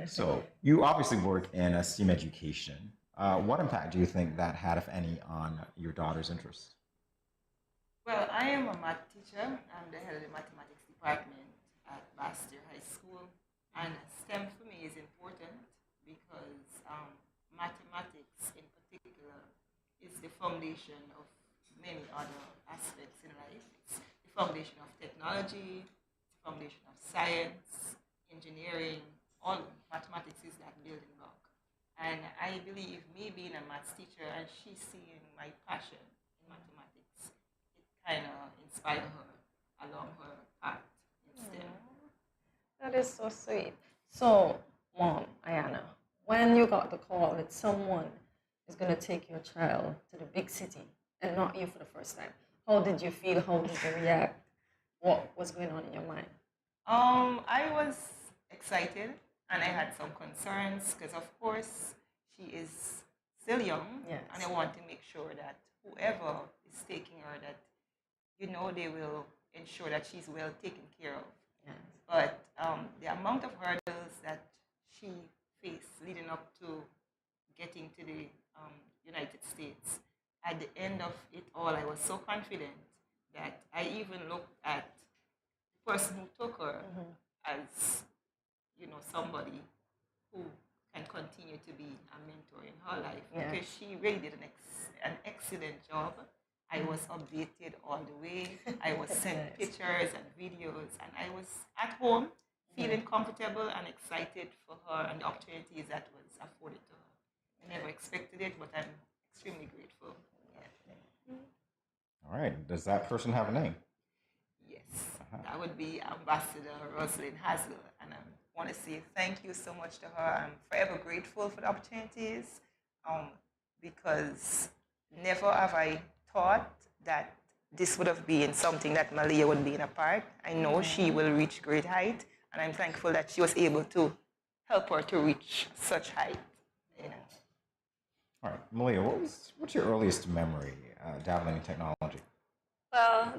S1: So you obviously work in STEAM education. What impact do you think that had, if any, on your daughter's interests?
S24: Well, I am a math teacher. I'm the head of the mathematics department at Bastyr High School. And STEM for me is important because mathematics in particular is the foundation of many other aspects in life. It's the foundation of technology, it's the foundation of science, engineering, all mathematics is that building block. And I believe me being a maths teacher and she seeing my passion in mathematics, it kind of inspired her along her path in STEM.
S21: That is so sweet. So, Mom, Ayana, when you got the call that someone is going to take your child to the big city and not you for the first time, how did you feel? How did you react? What was going on in your mind?
S24: I was excited and I had some concerns because, of course, she is still young,
S21: yes.
S24: And I want to make sure that whoever is taking her, that they will ensure that she's well taken care of. Yes. But the amount of hurdles that she faced leading up to getting to the United States, at the end of it all, I was so confident that I even looked at the person who took her as, somebody who can continue to be a mentor in her life, because she really did an excellent job. I was updated all the way. I was sent pictures and videos, and I was at home feeling comfortable and excited for her and the opportunities that was afforded to her. I never expected it, but I'm extremely grateful.
S1: All right. Does that person have a name?
S24: Yes. That would be Ambassador Rosalind Hazel, and I want to say thank you so much to her. I'm forever grateful for the opportunities, because never have I thought that this would have been something that Malia would be in a part. I know she will reach great height, and I'm thankful that she was able to help her to reach such height.
S1: All right, Malia, what's your earliest memory dabbling in technology?
S7: Well,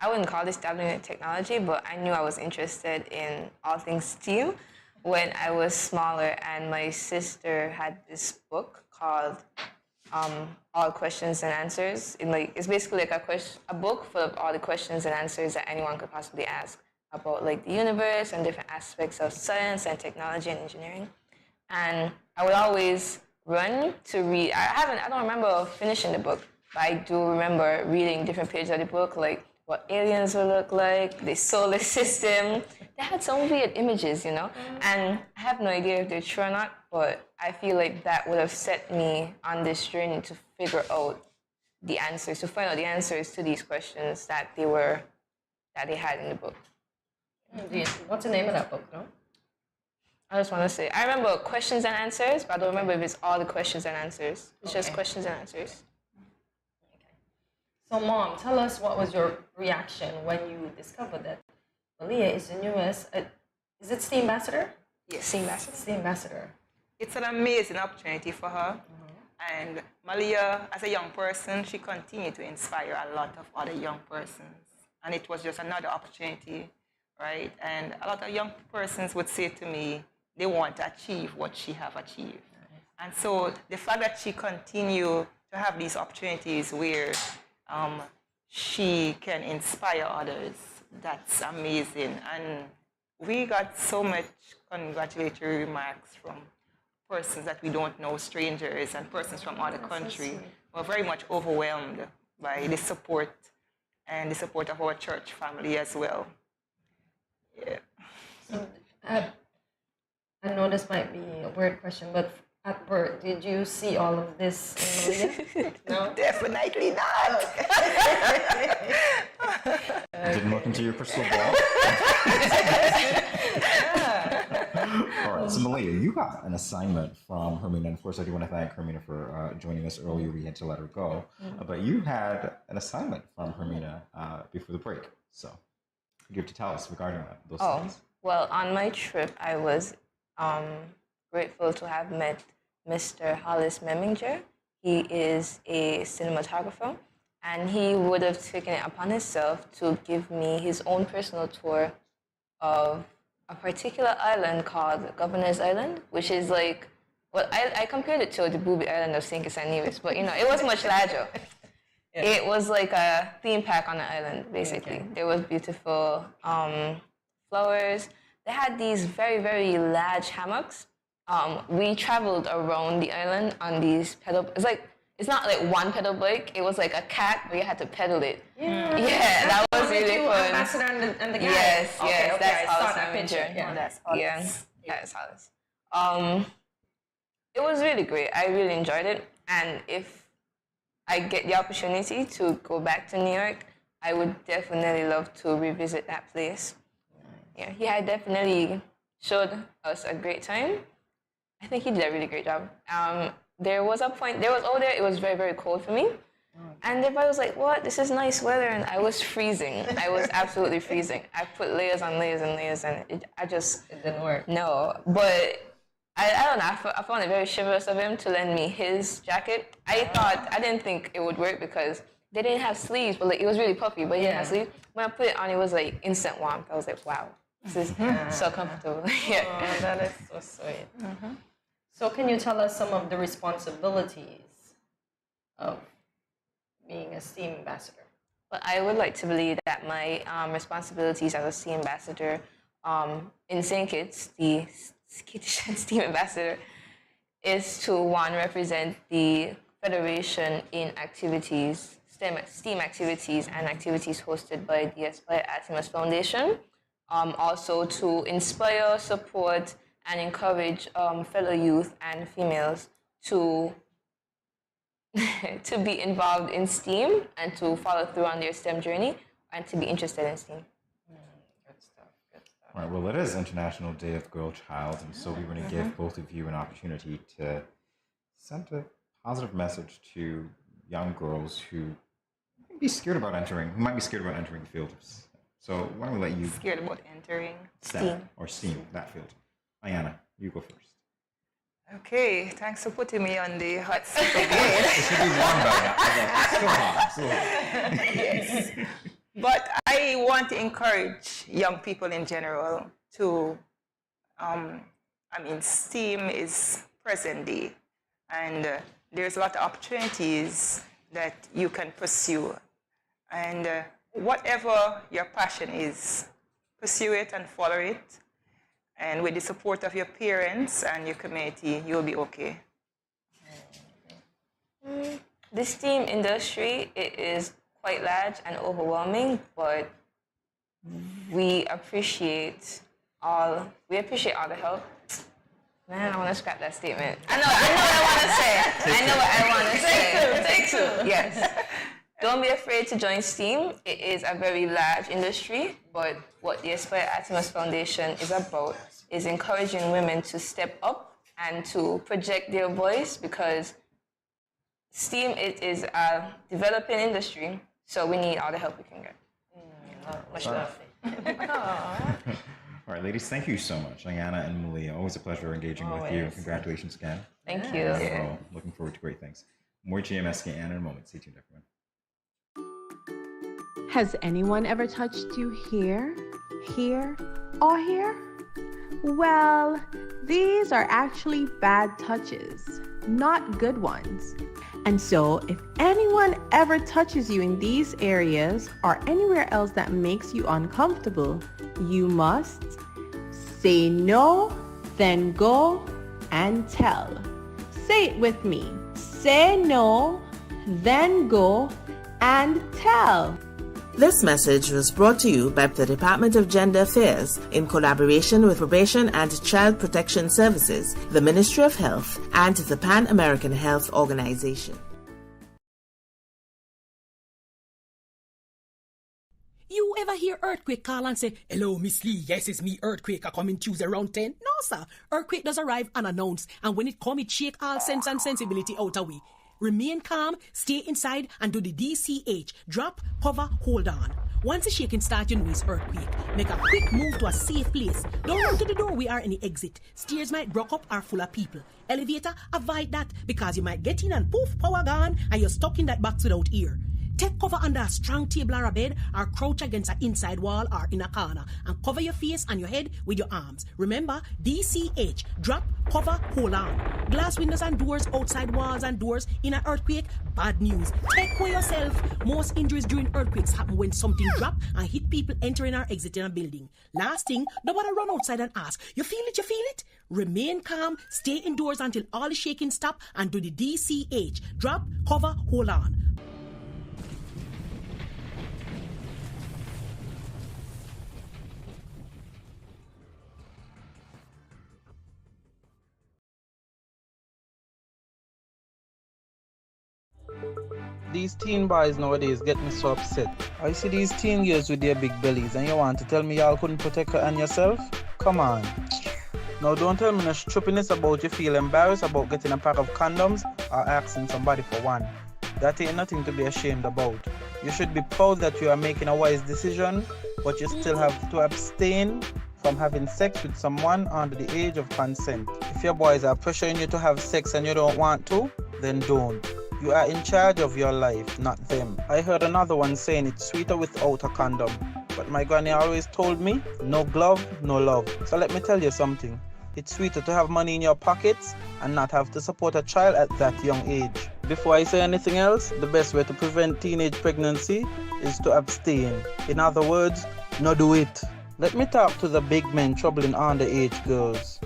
S7: I wouldn't call this dabbling in technology, but I knew I was interested in all things STEAM when I was smaller, and my sister had this book called All Questions and Answers. It's basically like a book full of all the questions and answers that anyone could possibly ask about the universe and different aspects of science and technology and engineering. And I would always run to read. I don't remember finishing the book, but I do remember reading different pages of the book, like what aliens would look like, the solar system. They had some weird images, and I have no idea if they're true or not, but I feel like that would have set me on this journey to figure out the answers, to find out the answers to these questions that they had in the book.
S2: What's the name of that book, no?
S7: I just want to say, I remember questions and answers, but I don't remember if it's all the questions and answers. It's just questions and answers.
S2: So, Mom, tell us, what was your reaction when you discovered that Malia is the newest, is it STEAM Ambassador?
S7: Yes, STEAM Ambassador.
S2: STEAM Ambassador.
S24: It's an amazing opportunity for her. And Malia, as a young person, she continued to inspire a lot of other young persons. And it was just another opportunity, right? And a lot of young persons would say to me, they want to achieve what she have achieved. And so the fact that she continued to have these opportunities where she can inspire others, that's amazing. And we got so much congratulatory remarks from persons that we don't know, strangers and persons from other countries. We're very much overwhelmed by the support and the support of our church family as well. Yeah.
S2: So, I know this might be a weird question, but at birth, did you see all of this in Malia? No?
S24: Definitely not.
S1: Didn't look into your crystal ball. All right, so Malia, you got an assignment from Hermina, and of course I do want to thank Hermina for joining us earlier. We had to let her go, but you had an assignment from Hermina before the break, so you have to tell us regarding those things.
S7: Well, on my trip, I was grateful to have met Mr. Hollis Memminger. He is a cinematographer, and he would have taken it upon himself to give me his own personal tour of a particular island called Governor's Island, which is I compared it to the Booby Island of St. Kitts and Nevis, but it was much larger. Yeah. It was like a theme park on the island, basically. Okay. There was beautiful flowers. They had these very, very large hammocks. We traveled around the island on these pedal. It's not like one pedal bike. It was like a cat, but you had to pedal it. Yeah, that was really fun.
S2: Ambassador and the guy.
S7: Yes,
S2: okay,
S7: that's Hollis
S2: that picture.
S7: Yeah, that's Hollis. Yeah, that's Hollis. It was really great. I really enjoyed it, and if I get the opportunity to go back to New York, I would definitely love to revisit that place. Yeah, he had definitely showed us a great time. I think he did a really great job. There was over there, it was very, very cold for me. And everybody was like, what? This is nice weather. And I was freezing. I was absolutely freezing. I put layers on layers and layers, and it
S2: didn't work.
S7: No, but I don't know. I found it very chivalrous of him to lend me his jacket. I didn't think it would work because they didn't have sleeves, but like it was really puffy, but it didn't have sleeves. When I put it on, it was like instant warmth. I was like, wow, this is so comfortable. Yeah.
S2: Oh, that is so sweet. So can you tell us some of the responsibilities of being a STEAM ambassador?
S7: But I would like to believe that my responsibilities as a STEAM ambassador in St. Kitts, the STEAM ambassador, is to, one, represent the Federation in activities, STEAM activities and activities hosted by the Aspire Artemis Foundation. Also to inspire, support, and encourage fellow youth and females to to be involved in STEAM and to follow through on their STEM journey and to be interested in STEAM.
S2: Good stuff, good stuff.
S1: All right, well, it is International Day of Girl Child, and so we want to give both of you an opportunity to send a positive message to young girls who might be scared about entering the field. So why don't we let you...
S24: Scared about entering
S1: STEM. Or STEAM, that field. Ayana, you go first.
S24: Okay, thanks for putting me on the hot seat again.
S1: It should be warm by now. Still hot.
S24: Yes. But I want to encourage young people in general to, STEAM is present day, and there's a lot of opportunities that you can pursue. And whatever your passion is, pursue it and follow it. And with the support of your parents and your community, you'll be okay.
S7: The STEAM industry, it is quite large and overwhelming, but we appreciate all the help. Man, I want to scrap that statement. I know what I want to say. Take two. Yes. Don't be afraid to join STEAM. It is a very large industry, but what the Aspire Artemis Foundation is about is encouraging women to step up and to project their voice, because STEAM is a developing industry, so we need all the help we can get. Much love.
S1: All right, ladies, thank you so much. Ayana and Malia, always a pleasure engaging with you. Congratulations again.
S7: Thank you.
S1: Overall, looking forward to great things. More GMSKN in a moment. Stay tuned, everyone.
S3: Has anyone ever touched you here, or here? Well, these are actually bad touches, not good ones. And so, if anyone ever touches you in these areas or anywhere else that makes you uncomfortable, you must say no, then go and tell. Say it with me. Say no, then go and tell.
S11: This message was brought to you by the Department of Gender Affairs in collaboration with Probation and Child Protection Services, the Ministry of Health, and the Pan American Health Organization.
S5: You ever hear Earthquake call and say, "Hello, Miss Lee, yes, it's me, Earthquake, I come in Tuesday around 10? No, sir. Earthquake does arrive unannounced, and when it come, it shake all sense and sensibility out of we. Remain calm, stay inside, and do the DCH. Drop, cover, hold on. Once the shaking starts, you know it's earthquake. Make a quick move to a safe place. Don't run to the door, we are in the exit. Stairs might block up or full of people. Elevator, avoid that, because you might get in and poof, power gone, and you're stuck in that box without ear. Take cover under a strong table or a bed, or crouch against an inside wall or in a corner, and cover your face and your head with your arms. Remember, DCH, drop, cover, hold on. Glass windows and doors, outside walls and doors in an earthquake, bad news. Take care of yourself. Most injuries during earthquakes happen when something drop and hit people entering or exiting a building. Last thing, nobody run outside and ask, you feel it, you feel it? Remain calm, stay indoors until all the shaking stop, and do the DCH, drop, cover, hold on.
S10: These teen boys nowadays get me so upset. I see these teen girls with their big bellies and you want to tell me y'all couldn't protect her and yourself? Come on. Now don't tell me no stupidness about you feel embarrassed about getting a pack of condoms or asking somebody for one. That ain't nothing to be ashamed about. You should be proud that you are making a wise decision, but you still have to abstain from having sex with someone under the age of consent. If your boys are pressuring you to have sex and you don't want to, then don't. You are in charge of your life, not them. I heard another one saying it's sweeter without a condom. But my granny always told me, no glove, no love. So let me tell you something. It's sweeter to have money in your pockets and not have to support a child at that young age. Before I say anything else, the best way to prevent teenage pregnancy is to abstain. In other words, no do it. Let me talk to the big men troubling underage girls.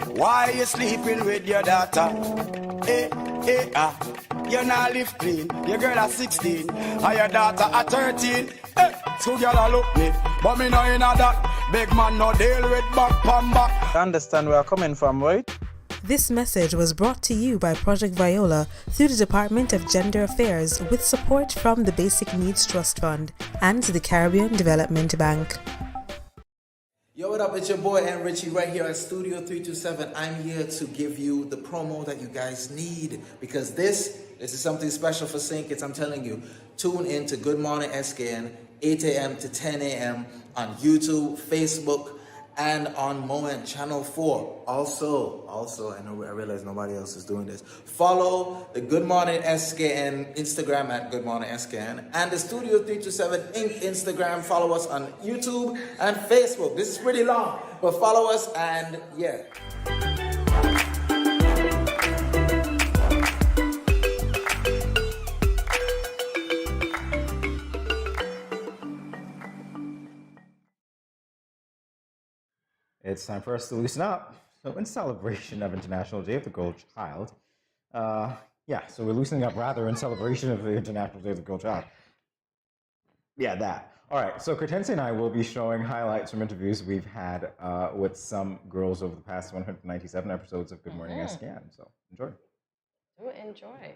S9: Why you sleeping with your daughter? You not live clean. Your girl at 16 and your daughter at 13. Two girl a look me, but me know in that. Big man no deal with back pan back.
S10: You understand where I'm coming from, right?
S6: This message was brought to you by Project Viola through the Department of Gender Affairs with support from the Basic Needs Trust Fund and the Caribbean Development Bank.
S12: Yo, what up? It's your boy and Richie right here at Studio 327. I'm here to give you the promo that you guys need because this is something special for St. Kitts. I'm telling you, tune in to Good Morning SKN, 8 a.m. to 10 a.m. on YouTube, Facebook, and on Moen Channel 4. Also, I realize nobody else is doing this. Follow the Good Morning SKN Instagram at Good Morning SKN and the Studio 327 Inc. Instagram. Follow us on YouTube and Facebook. This is pretty long, but follow us and yeah.
S1: It's time for us to loosen up. So in celebration of International Day of the Girl Child, so we're loosening up rather in celebration of the International Day of the Girl Child. Yeah, that. All right, so Cortense and I will be showing highlights from interviews we've had with some girls over the past 197 episodes of Good Morning SKN. So enjoy.
S2: Do enjoy.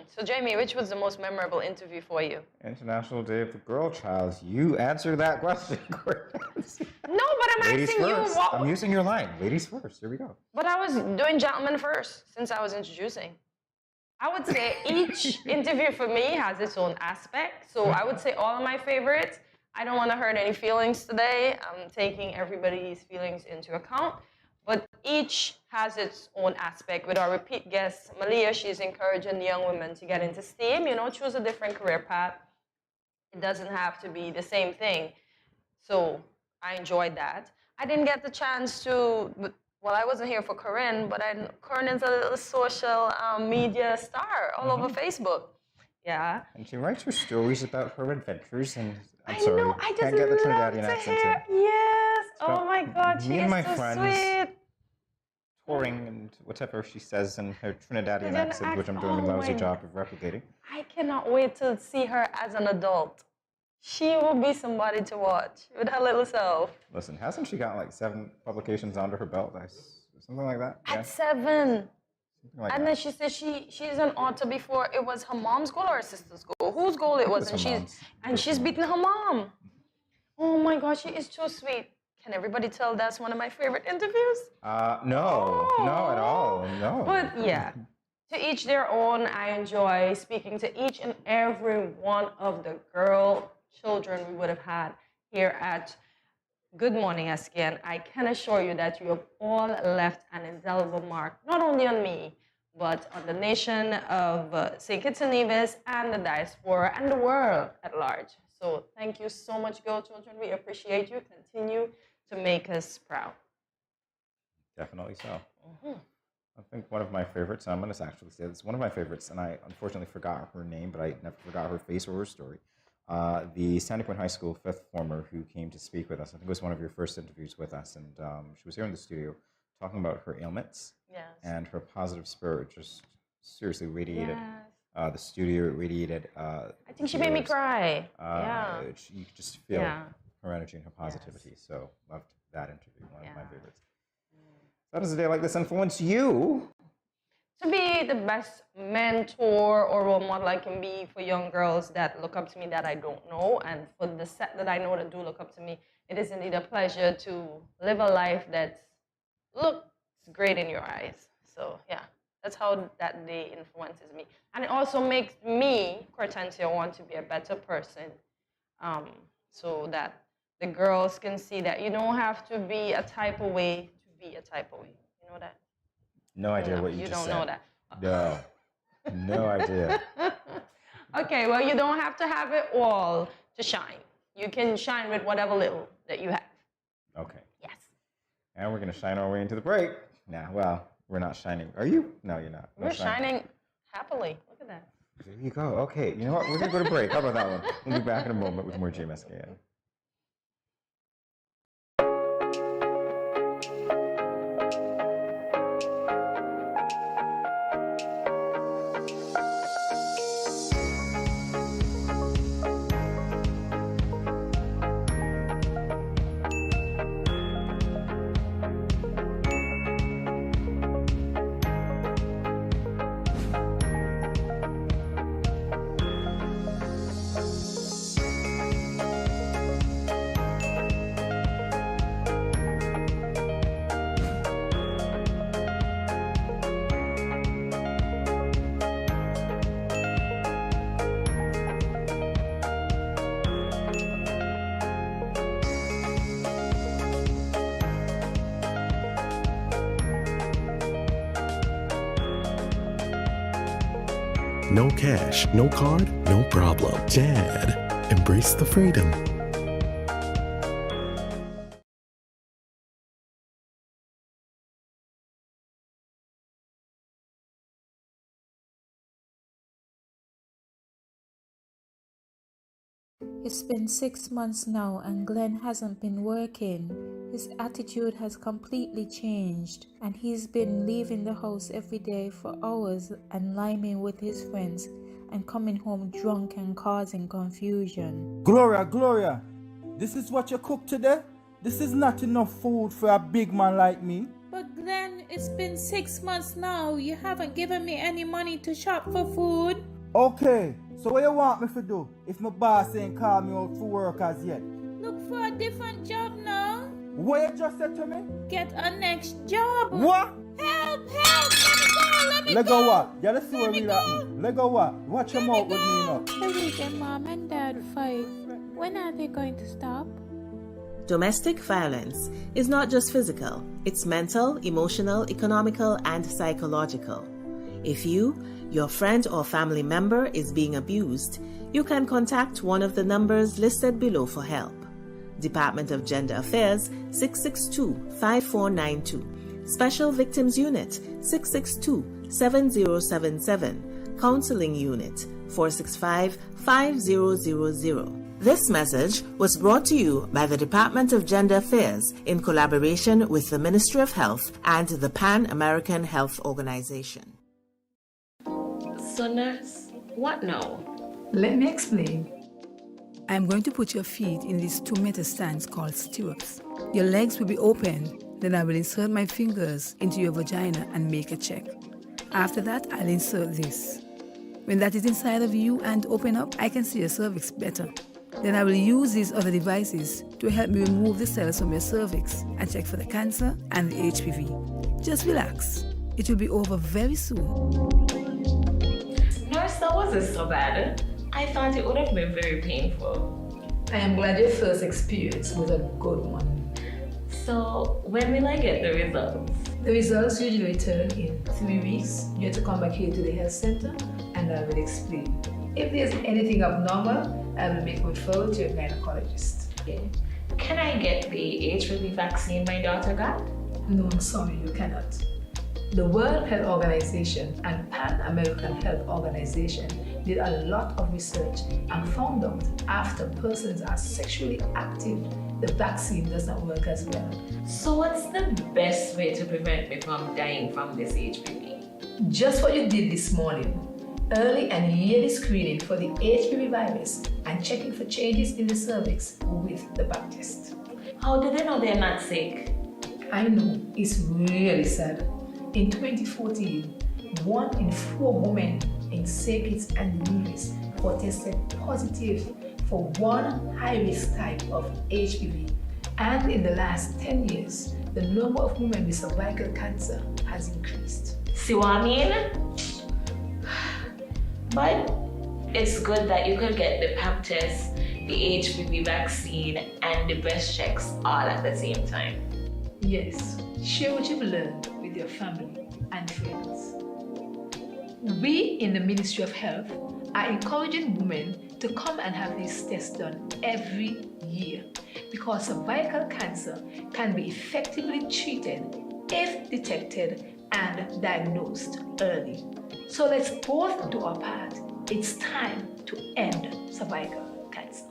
S2: So, Jamie, which was the most memorable interview for you?
S1: International Day of the Girl Child. You answer that question, Cortez.
S2: No, but I'm
S1: Ladies
S2: asking
S1: first.
S2: you what.
S1: I'm using your line. Ladies first. Here we go.
S2: But I was doing gentlemen first since I was introducing. I would say each interview for me has its own aspect. So I would say all of my favorites. I don't want to hurt any feelings today. I'm taking everybody's feelings into account. But each has its own aspect. With our repeat guest, Malia, she's encouraging young women to get into STEAM, choose a different career path. It doesn't have to be the same thing. So I enjoyed that. I didn't get the chance to, well, I wasn't here for Corinne, but Corinne is a little social media star all over Facebook. Yeah.
S1: And she writes her stories about her adventures, and
S2: I know, I just
S1: can't get the
S2: love
S1: Trinidadian
S2: to
S1: accent
S2: hear.
S1: in.
S2: Yes.
S1: So
S2: Oh my God, she
S1: me
S2: is
S1: and my
S2: so
S1: friends
S2: sweet.
S1: touring and whatever she says in her Trinidadian
S2: Trinidadian
S1: accent, which I'm doing a
S2: accent. Oh
S1: lousy
S2: my-
S1: job of replicating.
S2: I cannot wait to see her as an adult. She will be somebody to watch with her little self.
S1: Listen, hasn't she got like 7 publications under her belt? Something like that?
S2: At 7.
S1: Something like
S2: And
S1: that.
S2: then she said she's an author before. It was her mom's goal or her sister's goal? Whose goal it was?
S1: It was her mom's.
S2: And she's beaten her mom. Oh my gosh, she is so sweet. Can everybody tell that's one of my favorite interviews?
S1: No, not at all. No.
S2: But yeah, to each their own. I enjoy speaking to each and every one of the children we would have had here at Good Morning SKN. I can assure you that you have all left an indelible mark, not only on me, but on the nation of St. Kitts and Nevis and the diaspora and the world at large. So thank you so much, girl children. We appreciate you. Continue to make us proud.
S1: Definitely so. I think one of my favorites, and I'm going to actually say this, one of my favorites, and I unfortunately forgot her name, but I never forgot her face or her story. The Sandy Point High School 5th former who came to speak with us. I think it was one of your first interviews with us, and she was here in the studio talking about her ailments.
S2: Yes.
S1: And her positive spirit just seriously radiated.
S2: Yes.
S1: The studio radiated.
S2: I think she made me cry. Yeah.
S1: You could just feel
S2: Yeah.
S1: her energy and her positivity. So loved that interview. One of my favorites. How does a day like this influence you?
S2: To be the best mentor or role model I can be for young girls that look up to me that I don't know, and for the set that I know that do look up to me, it is indeed a pleasure to live a life that looks great in your eyes. So yeah, that's how that day influences me. And it also makes me, Cortensia, want to be a better person, so that the girls can see that you don't have to be a type of way to be a type of way. You know that?
S1: No idea what you
S2: You
S1: just
S2: don't
S1: said.
S2: know that.
S1: No idea.
S2: Okay, well, you don't have to have it all to shine. You can shine with whatever little that you have.
S1: Okay.
S2: Yes.
S1: And we're going to shine our way into the break. Nah, well, we're not shining. Are you? No, you're not. No
S2: We're shining happily. Look at that.
S1: There you go. Okay, you know what? We're going to go to break. How about that one? We'll be back in a moment with more GMSKN.
S4: No cash, no card, no problem. Dad, embrace the freedom.
S27: It's been 6 months now and Glenn hasn't been working. His attitude has completely changed and he's been leaving the house every day for hours and liming with his friends and coming home drunk and causing confusion.
S14: Gloria, this is what you cook today? This is not enough food for a big man like me.
S27: But
S8: But Glenn, it's been 6 months now. You haven't given me any money to shop for food.
S10: Okay, so what you want me to do if my boss ain't called me out for work as yet?
S8: Look for a different job now.
S10: What you just said to me?
S8: Get a next job.
S10: What?
S8: Help! Let me go!
S10: Let go what? Yeah, let's see what really happening. Let go what? Watch your mouth with me now.
S8: The weekend mom and dad fight. When are they going to stop?
S11: Domestic violence is not just physical, it's mental, emotional, economical, and psychological. If you, your friend or family member is being abused, you can contact one of the numbers listed below for help. Department of Gender Affairs 662-5492, Special Victims Unit 662-7077, Counseling Unit 465-5000. This message was brought to you by the Department of Gender Affairs in collaboration with the Ministry of Health and the Pan American Health Organization.
S14: So nurse, what now?
S15: Let me explain. I'm going to put your feet in these 2 meter stands called stirrups. Your legs will be open, then I will insert my fingers into your vagina and make a check. After that, I'll insert this. When that is inside of you and open up, I can see your cervix better. Then I will use these other devices to help me remove the cells from your cervix and check for the cancer and the HPV. Just relax. It will be over very soon.
S14: Nurse, that wasn't so bad. I thought it would have been very painful.
S15: I am glad your first experience was a good one.
S14: So, when will I get the results?
S15: The results usually return in 3 weeks. You have to come back here to the health center and I will explain. If there's anything abnormal, I will make a referral to your gynecologist.
S14: Okay. Can I get the HPV vaccine my daughter got?
S15: No, I'm sorry, you cannot. The World Health Organization and Pan American Health Organization did a lot of research and found out after persons are sexually active, the vaccine does not work as well.
S14: So what's the best way to prevent me from dying from this HPV?
S15: Just what you did this morning. Early and yearly screening for the HPV virus and checking for changes in the cervix with the pap test.
S14: How do they know they're not sick?
S15: I know, it's really sad. In 2014, 1 in 4 women in St. Kitts and Nevis were tested positive for one high-risk type of HPV. And in the last 10 years, the number of women with cervical cancer has increased.
S14: See what I mean? But it's good that you could get the pap test, the HPV vaccine, and the breast checks all at the same time.
S15: Yes, share what you've learned with your family and friends. We in the Ministry of Health are encouraging women to come and have these tests done every year because cervical cancer can be effectively treated if detected and diagnosed early. So let's both do our part. It's time to end cervical cancer.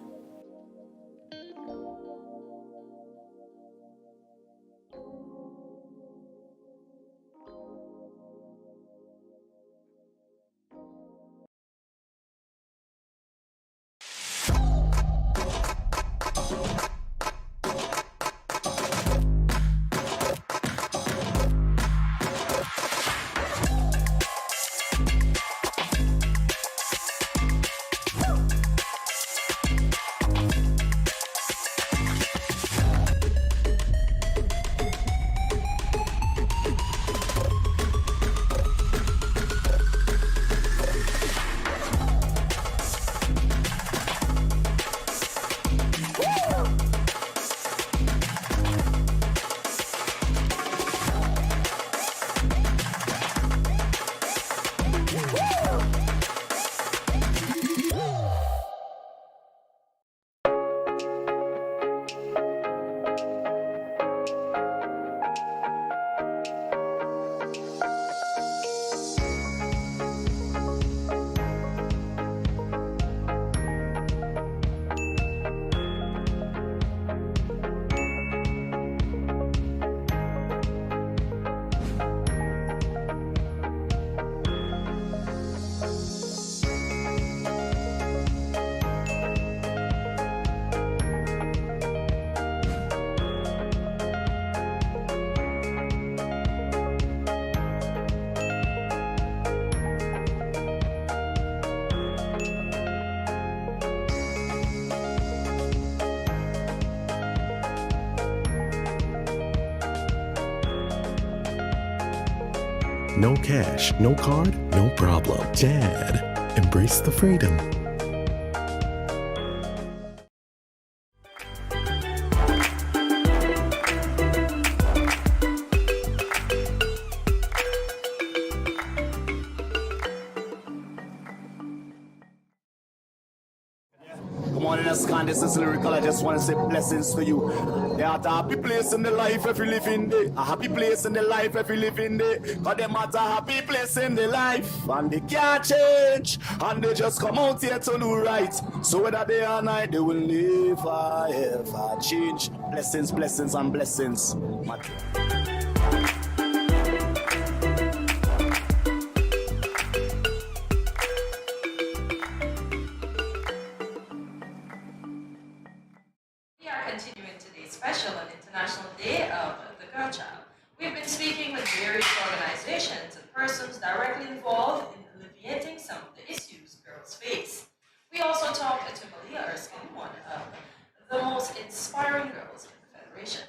S4: no cash, no card, no problem. Jad, embrace the freedom.
S9: Good morning, SKN. This is Lyrical. I just want to say blessings to you. There are a happy place in the life if you live in there. A happy place in the life if you live in there. Cause them at a happy place in the life. And they can't change. And they just come out here to do right. So whether day or night, they will never ever change. Blessings, blessings, and blessings.
S2: We are continuing today's special on International Day of the Girl Child. We've been speaking with various organizations and persons directly involved in alleviating some of the issues girls face. We also talked to Malia Erskine, one of the most inspiring girls in the Federation.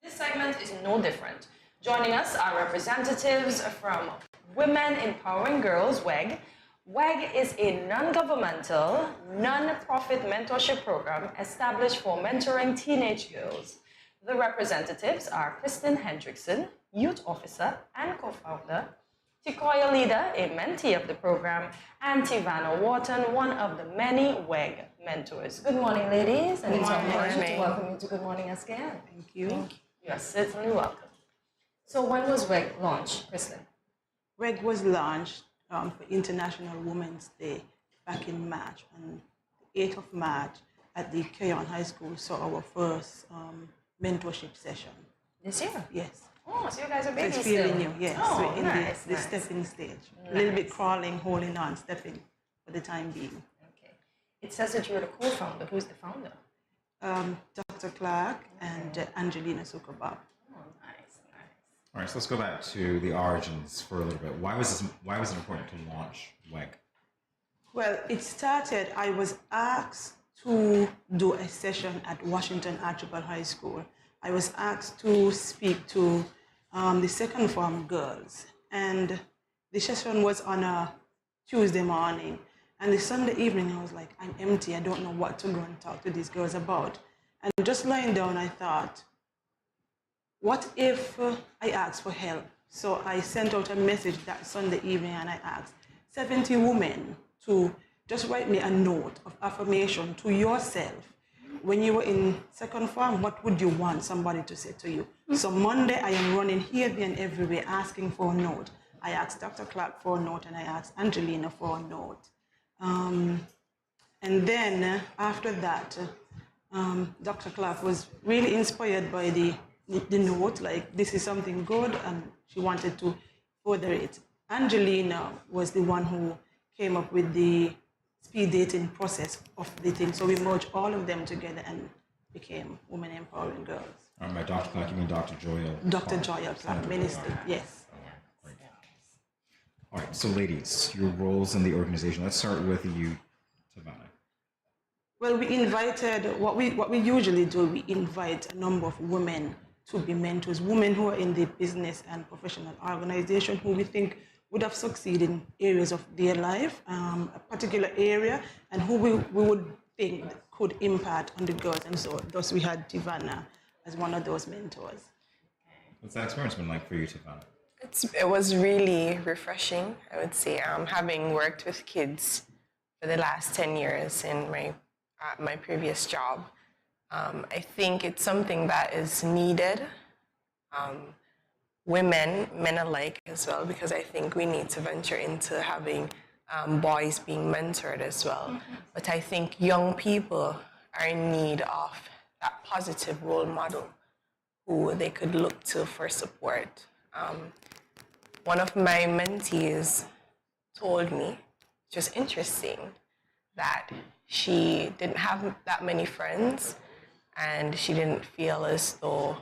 S2: This segment is no different. Joining us are representatives from Women Empowering Girls, WEG. WEG is a non-governmental, non-profit mentorship program established for mentoring teenage girls. The representatives are Kristen Hendrickson, youth officer and co-founder, Tikoya Leader, a mentee of the program, and Tivana Wharton, one of the many WEG mentors. Good morning, ladies, and it's our pleasure to welcome you to Good Morning SKN.
S26: Thank you.
S2: You are certainly welcome. So when was WEG launched, Kristen?
S26: WEG was launched for International Women's Day back in March. On the 8th of March at the Keyon High School saw our first mentorship session.
S2: This year?
S26: Yes.
S2: Oh, so you guys are
S26: So
S2: babies
S26: it's fairly
S2: still.
S26: new, yes.
S2: Oh,
S26: We're in
S2: nice,
S26: the
S2: nice.
S26: stepping stage.
S2: Nice.
S26: A little bit crawling, holding on, stepping for the time being.
S2: Okay. It says that you're the co-founder. Who's the founder?
S26: Dr. Clark and Angelina Sukabab.
S2: Oh, nice, nice.
S1: All right, so let's go back to the origins for a little bit. Why was it important to launch WEG?
S26: Well, it started, I was asked to do a session at Washington Archibald High School. I was asked to speak to the second form girls. And the session was on a Tuesday morning. And the Sunday evening, I was like, I'm empty. I don't know what to go and talk to these girls about. And just lying down, I thought, what if I asked for help? So I sent out a message that Sunday evening and I asked 70 women to just write me a note of affirmation to yourself. When you were in second form, what would you want somebody to say to you? So Monday, I am running here, there, and everywhere asking for a note. I asked Dr. Clark for a note and I asked Angelina for a note. And then after that, Dr. Clark was really inspired by the note, like this is something good, and she wanted to further it. Angelina was the one who came up with the speed dating process of the thing. So we merged all of them together and became Women Empowering Girls.
S1: By Dr. Clark, you mean Dr. Joya?
S26: Dr. Joya Clark, Minister, yes.
S1: All right, so ladies, your roles in the organization. Let's start with you, Tivana.
S26: Well, we invited, what we usually do, we invite a number of women to be mentors, women who are in the business and professional organization who we think would have succeeded in areas of their life, a particular area, and who we would think could impact on the girls. And so thus we had Tivana as one of those mentors.
S1: What's that experience been like for you, Tivana?
S13: It was really refreshing, I would say, having worked with kids for the last 10 years in my previous job. I think it's something that is needed, women, men alike as well, because I think we need to venture into having boys being mentored as well. Mm-hmm. But I think young people are in need of that positive role model who they could look to for support. One of my mentees told me, which was interesting, that she didn't have that many friends and she didn't feel as though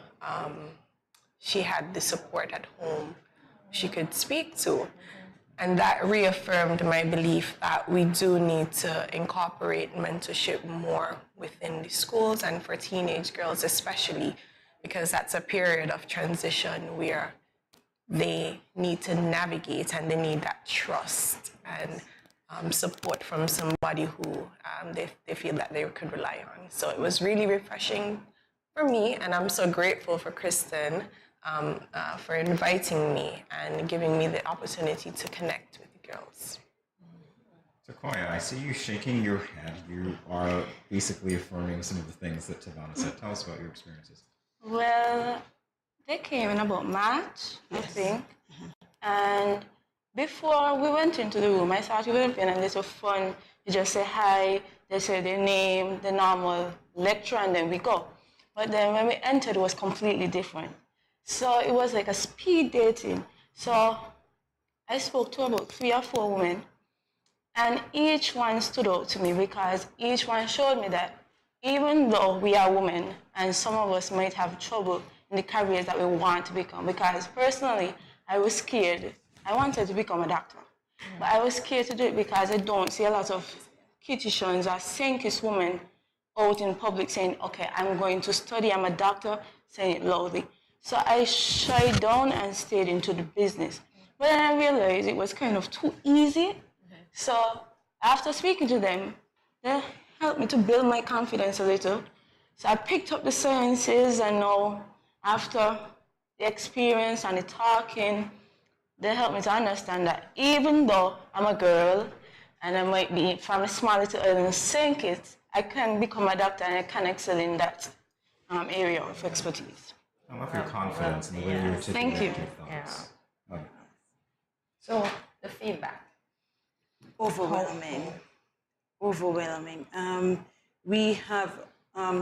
S13: she had the support at home she could speak to. And that reaffirmed my belief that we do need to incorporate mentorship more within the schools and for teenage girls especially, because that's a period of transition where they need to navigate, and they need that trust and support from somebody who they feel that they could rely on. So it was really refreshing for me, and I'm so grateful for Kristen for inviting me and giving me the opportunity to connect with the girls.
S1: Sequoia, I see you shaking your head. You are basically affirming some of the things that Tavana said. Tell us about your experiences.
S16: Well, they came in about March, I think. And before we went into the room, I thought it would have been a little fun. You just say hi, they say their name, the normal lecture, and then we go. But then when we entered, it was completely different. So it was like a speed dating. So I spoke to about 3 or 4 women, and each one stood out to me because each one showed me that even though we are women and some of us might have trouble in the careers that we want to become, because personally, I was scared. I wanted to become a doctor, but I was scared to do it because I don't see a lot of kittitians or St. Kitts women out in public saying, okay, I'm going to study, I'm a doctor, saying it loudly. So I shied down and stayed into the business. But then I realized it was kind of too easy. So after speaking to them, they helped me to build my confidence a little. So I picked up the sciences, and now after the experience and the talking, they helped me to understand that even though I'm a girl and I might be from a small little island, St. Kitts, I can become a doctor and I can excel in that area of expertise.
S1: I love your confidence and the way you articulate
S16: Thank you.
S1: your thoughts.
S2: So the feedback.
S18: Overwhelming. We have,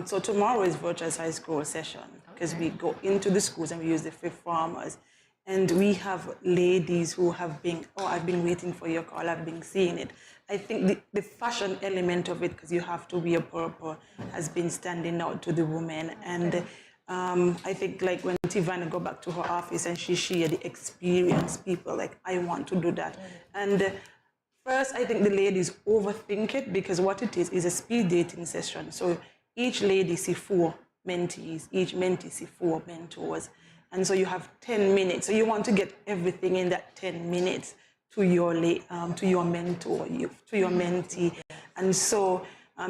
S18: so tomorrow is virtual size scroll session because we go into the schools and we use the fifth formers. And we have ladies who have been, oh, I've been waiting for your call, I've been seeing it. I think the fashion element of it, because you have to wear purple, has been standing out to the women. And I think like when Tivana go back to her office and she shared the experience, people like, I want to do that. And first, I think the ladies overthink it because what it is a speed dating session. So each lady see 4 mentees, each mentee see 4 mentors. And so you have 10 minutes. So you want to get everything in that 10 minutes to your mentor, to your mentee. And so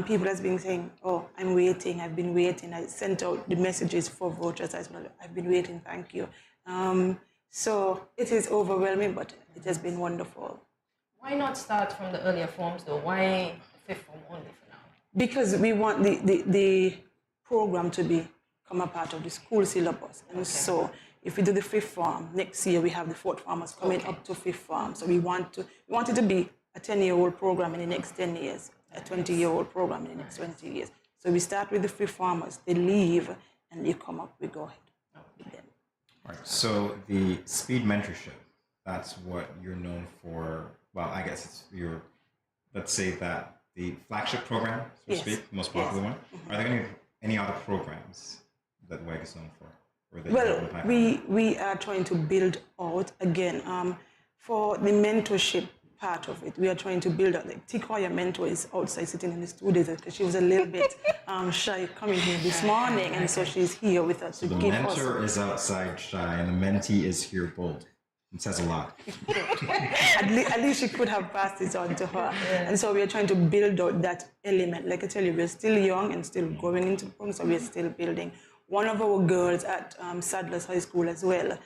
S18: people have been saying, oh, I'm waiting, I've been waiting. I sent out the messages for vouchers as well. I've been waiting, thank you. So it is overwhelming, but it has been wonderful.
S2: Why not start from the earlier forms though? Why fifth form only for now?
S18: Because we want the program to become a part of the school syllabus. And so if we do the fifth form, next year we have the fourth formers coming up to fifth form. So we want it to be a 10-year-old program in the next 10 years, a 20-year-old program in the next 20 years. So we start with the fifth formers, they leave, and they come up, we go ahead with them.
S1: All right, so the speed mentorship, that's what you're known for. Well, I guess it's your, let's say that the flagship program, so to speak, the most popular one. Are there any other programs that WEG is known for? Or that
S18: Well, we are trying to build out, again, for the mentorship part of it, we are trying to build out, like Tikoya mentor is outside sitting in the studio because she was a little bit shy coming here this morning, and so she's here with us to
S1: the
S18: give us.
S1: mentor is outside shy and the mentee is here bold. It says a lot.
S18: At least she could have passed it on to her. And so we are trying to build out that element. Like I tell you, we're still young and still going into programs, so we're still building. One of our girls at Sadler's High School as well,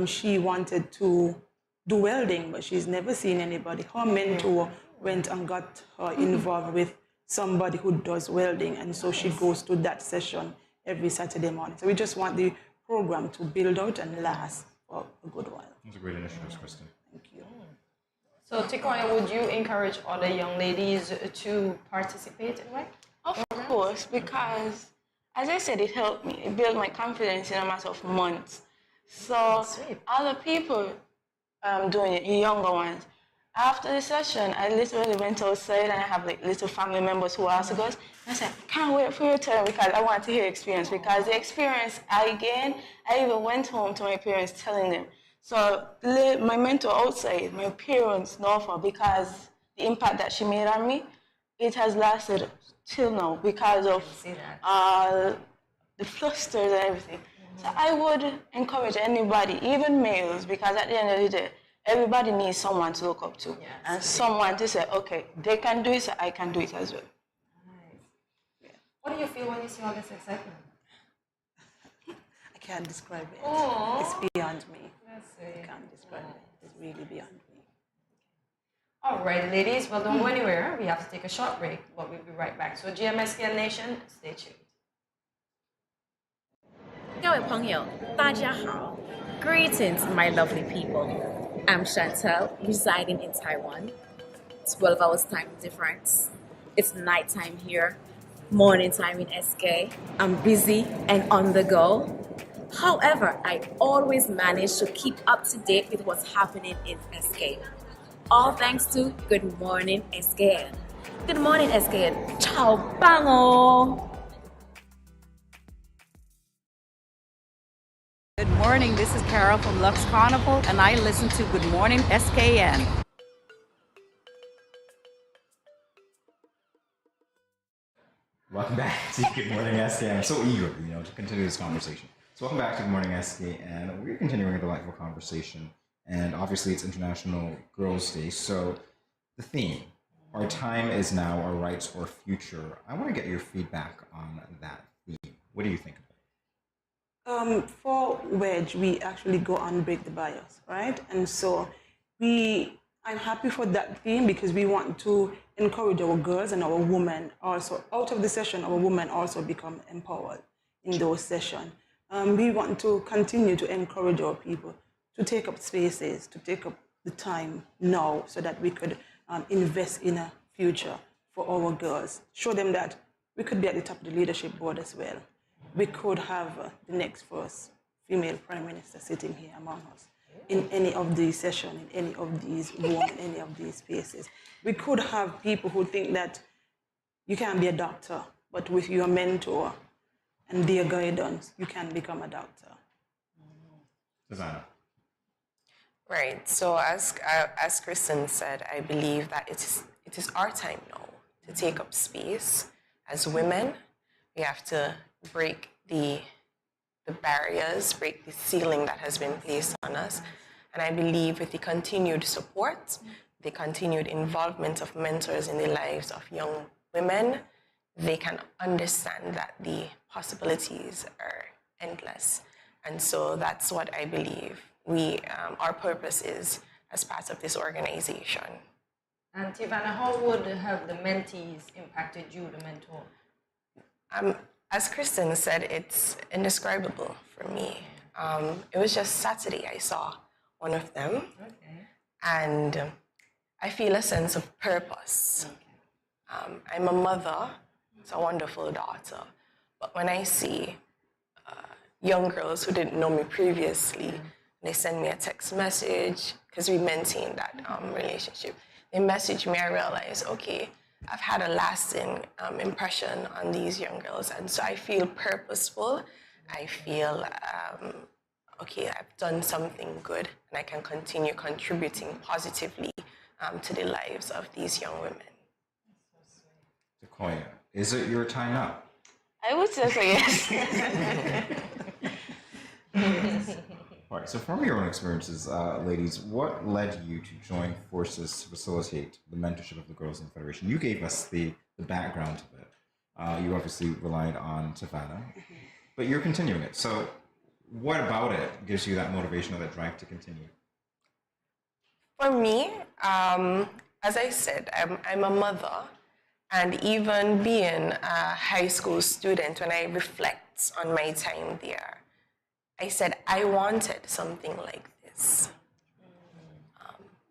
S18: she wanted to do welding, but she's never seen anybody. Her mentor went and got her involved with somebody who does welding, and so she goes to that session every Saturday morning. So we just want the program to build out and last for a good while.
S1: That's a great initiative, Kristen.
S18: Thank you.
S2: So Tikoya, would you encourage other young ladies to participate in WEG?
S16: Of course, because as I said, it helped me. It built my confidence in a matter of months. So other people doing it, younger ones. After the session, I literally went outside and I have like little family members who also goes. I said, I can't wait for your turn because I want to hear experience, because the experience I gained, I even went home to my parents telling them. So my mentor outside, my parents know for, because the impact that she made on me, it has lasted till now because of the flusters and everything. So I would encourage anybody, even males, because at the end of the day, everybody needs someone to look up to. And someone to say, okay, they can do it, so I can do it as well.
S2: What do you feel when you see all this excitement?
S18: I can't describe it.
S2: Aww.
S18: It's beyond me.
S2: I
S18: can't describe it. It's really beyond me.
S2: All right, ladies. Well, don't go anywhere. We have to take a short break, but we'll be right back. So, GMSKN Nation, stay tuned.
S17: 各位朋友，大家好. Greetings, my lovely people. I'm Chantel, residing in Taiwan. 12 hours time difference. It's nighttime here, morning time in SK. I'm busy and on the go. However, I always manage to keep up to date with what's happening in SK. All thanks to Good Morning SKN. Good morning SKN. Ciao, bango!
S19: Good morning, this is Carol from Lux Carnival, and I listen to Good Morning SKN.
S1: Welcome back to Good Morning SKN. I'm so eager, to continue this conversation. So welcome back to Good Morning SKN. We're continuing a delightful conversation, and obviously it's International Girls' Day. So the theme, our time is now, our rights or future. I want to get your feedback on that theme. What do you think of it?
S18: For Wedge, we actually go and break the bias, right? And so I'm happy for that theme because we want to encourage our girls and our women also. Out of the session, our women also become empowered in those sessions. We want to continue to encourage our people to take up spaces, to take up the time now so that we could invest in a future for our girls. Show them that we could be at the top of the leadership board as well. We could have the next first female prime minister sitting here among us in any of these sessions, in any of these rooms, in any of these spaces. We could have people who think that you can't be a doctor, but with your mentor and their guidance, you can become a doctor.
S1: Susanna.
S13: Right. So as Kristen said, I believe that it is our time now to take up space. As women, we have to break the barriers, break the ceiling that has been placed on us. And I believe with the continued support, the continued involvement of mentors in the lives of young women, they can understand that the possibilities are endless. And so that's what I believe our purpose is as part of this organization.
S2: And Tivana, how would have the mentees impacted you, the mentor?
S13: As Kristen said, it's indescribable for me. It was just Saturday I saw one of them, and I feel a sense of purpose. I'm a mother, it's a wonderful daughter, but when I see young girls who didn't know me previously, they send me a text message, because we maintain that relationship. They message me, I realize, okay, I've had a lasting impression on these young girls, and so I feel purposeful. I feel, okay, I've done something good, and I can continue contributing positively to the lives of these young women.
S1: Sequoia, is it your time now?
S16: I would say so, yes.
S1: All right, so from your own experiences, ladies, what led you to join forces to facilitate the mentorship of the girls in the Federation? You gave us the background of it. You obviously relied on Savannah, but you're continuing it. So what about it gives you that motivation or that drive to continue?
S13: For me, as I said, I'm a mother, and even being a high school student, when I reflect on my time there, I said I wanted something like this.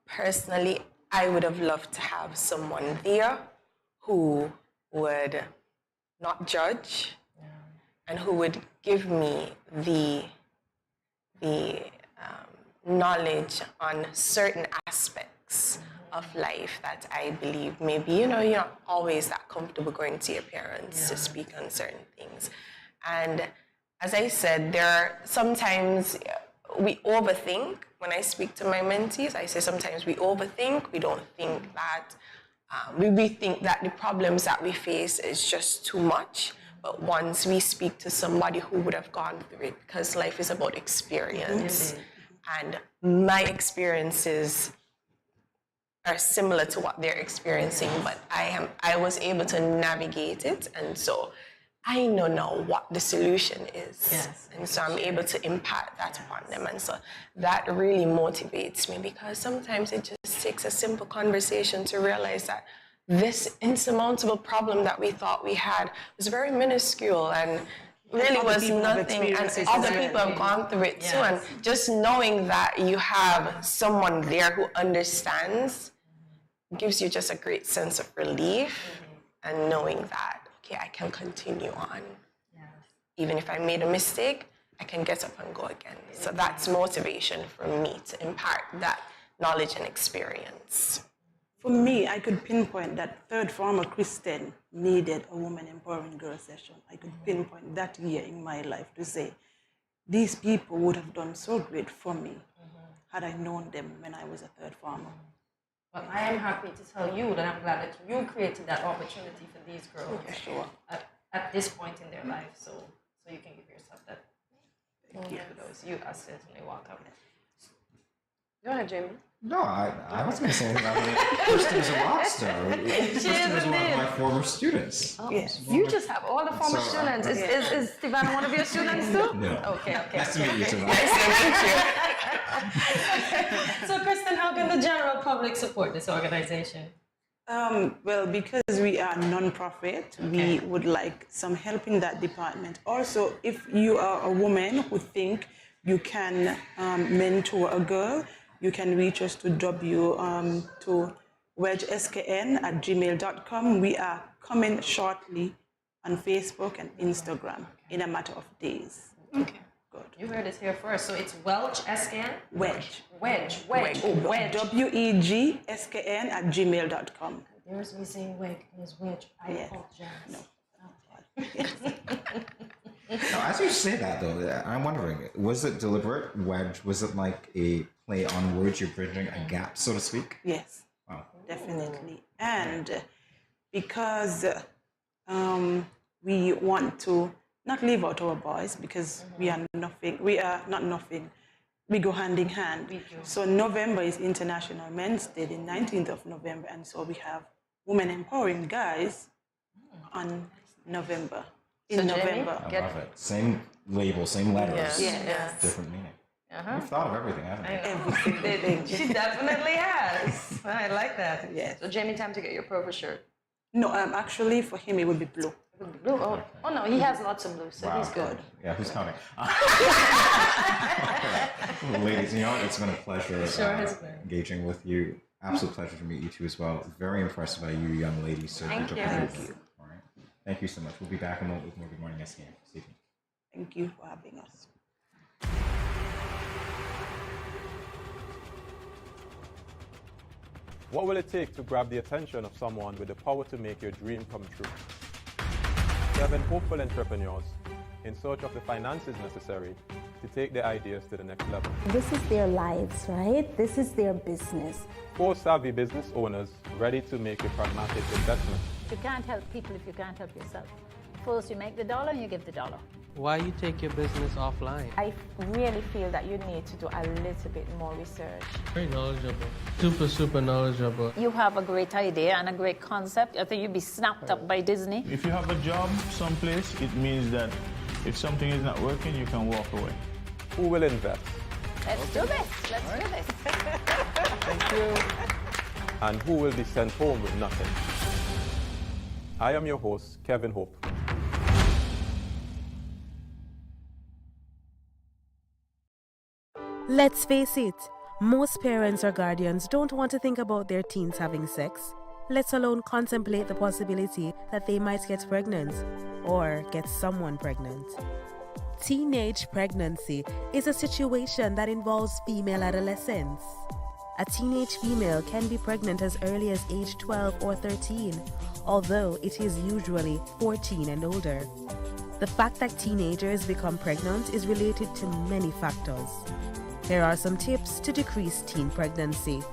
S13: Personally, I would have loved to have someone there who would not judge and who would give me the knowledge on certain aspects of life that I believe maybe, you're not always that comfortable going to your parents to speak on certain things. And as I said, sometimes we overthink. When I speak to my mentees, I say sometimes we overthink. We don't think that, we think that the problems that we face is just too much. But once we speak to somebody who would have gone through it, because life is about experience, and my experiences are similar to what they're experiencing, but I was able to navigate it, and so I know now what the solution is, and so I'm able to impact that upon them, and so that really motivates me, because sometimes it just takes a simple conversation to realize that this insurmountable problem that we thought we had was very minuscule and really was nothing, and other people have gone through it too, and just knowing that you have someone there who understands gives you just a great sense of relief, and knowing that, okay, I can continue on. Even if I made a mistake, I can get up and go again. So that's motivation for me to impart that knowledge and experience.
S18: For me, I could pinpoint that third former Christian needed a woman empowering girl session. I could pinpoint that year in my life to say, these people would have done so great for me had I known them when I was a third former.
S2: Well, I am happy to tell you that I'm glad that you created that opportunity for these girls at this point in their life. So you can give yourself that. Thank you. You are certainly welcome. Go ahead, Jamie.
S1: No, I wasn't going to say anything about it. Kristen is a rock star. Kristen was one of my former students.
S2: Oh, yes. You just have all the former students. Is Stefan one of your students too?
S1: No.
S2: Okay.
S1: Nice to meet you, Stefan.
S2: Nice to meet you. So, Kristen, how can the general public support this organization?
S18: Well, because we are non-profit, we would like some help in that department. Also, if you are a woman who think you can mentor a girl, you can reach us to wedgeskn@gmail.com. We are coming shortly on Facebook and Instagram in a matter of days.
S2: Okay. Good. You heard it here first. So it's Welch SKN?
S18: Wedge.
S2: Wedge.
S18: WEGSKN@gmail.com.
S2: There's me saying wedge. It's wedge. I apologize.
S18: No.
S1: No, as you say that though, I'm wondering, was it deliberate? Wedge, was it like a play on words, you're bridging a gap, so to speak?
S18: Yes.
S1: Wow.
S18: Definitely. And because we want to not leave out our boys, because we are not nothing. We go hand in hand. So November is International Men's Day, the 19th of November, and so we have Women Empowering Guys on November. November.
S1: I love it. Same label, same letters.
S18: Yes.
S1: Different meaning. You've thought of everything, haven't you?
S18: Everything.
S2: She definitely has. I like that. Yes. So Jamie, time to get your purple shirt.
S18: No, actually for him it would be blue.
S2: Blue? Oh no, he has lots of blue, so he's good.
S1: Yeah, who's counting? Ladies, you know what? It's been a pleasure engaging with you. Absolute pleasure to meet you two as well. Very impressed by you young ladies. So
S2: Thank you.
S1: All right. Thank you so much. We'll be back in a moment with more Good Morning SKN. Stay tuned.
S18: Thank you for having us.
S7: What will it take to grab the attention of someone with the power to make your dream come true? 7 hopeful entrepreneurs in search of the finances necessary to take their ideas to the next level.
S20: This is their lives, right? This is their business.
S7: 4 savvy business owners ready to make a pragmatic investment.
S21: You can't help people if you can't help yourself. First, you make the dollar and you give the dollar.
S22: Why you take your business offline?
S23: I really feel that you need to do a little bit more research.
S22: Very knowledgeable. Super knowledgeable.
S21: You have a great idea and a great concept. I think you'd be snapped up by Disney.
S24: If you have a job someplace, it means that if something is not working, you can walk away.
S7: Who will invest?
S21: Let's do this. Let's do this.
S7: Thank you. And who will be sent home with nothing? I am your host, Kevin Hope.
S6: Let's face it, most parents or guardians don't want to think about their teens having sex, let alone contemplate the possibility that they might get pregnant or get someone pregnant. Teenage pregnancy is a situation that involves female adolescents. A teenage female can be pregnant as early as age 12 or 13, although it is usually 14 and older. The fact that teenagers become pregnant is related to many factors. Here are some tips to decrease teen pregnancy.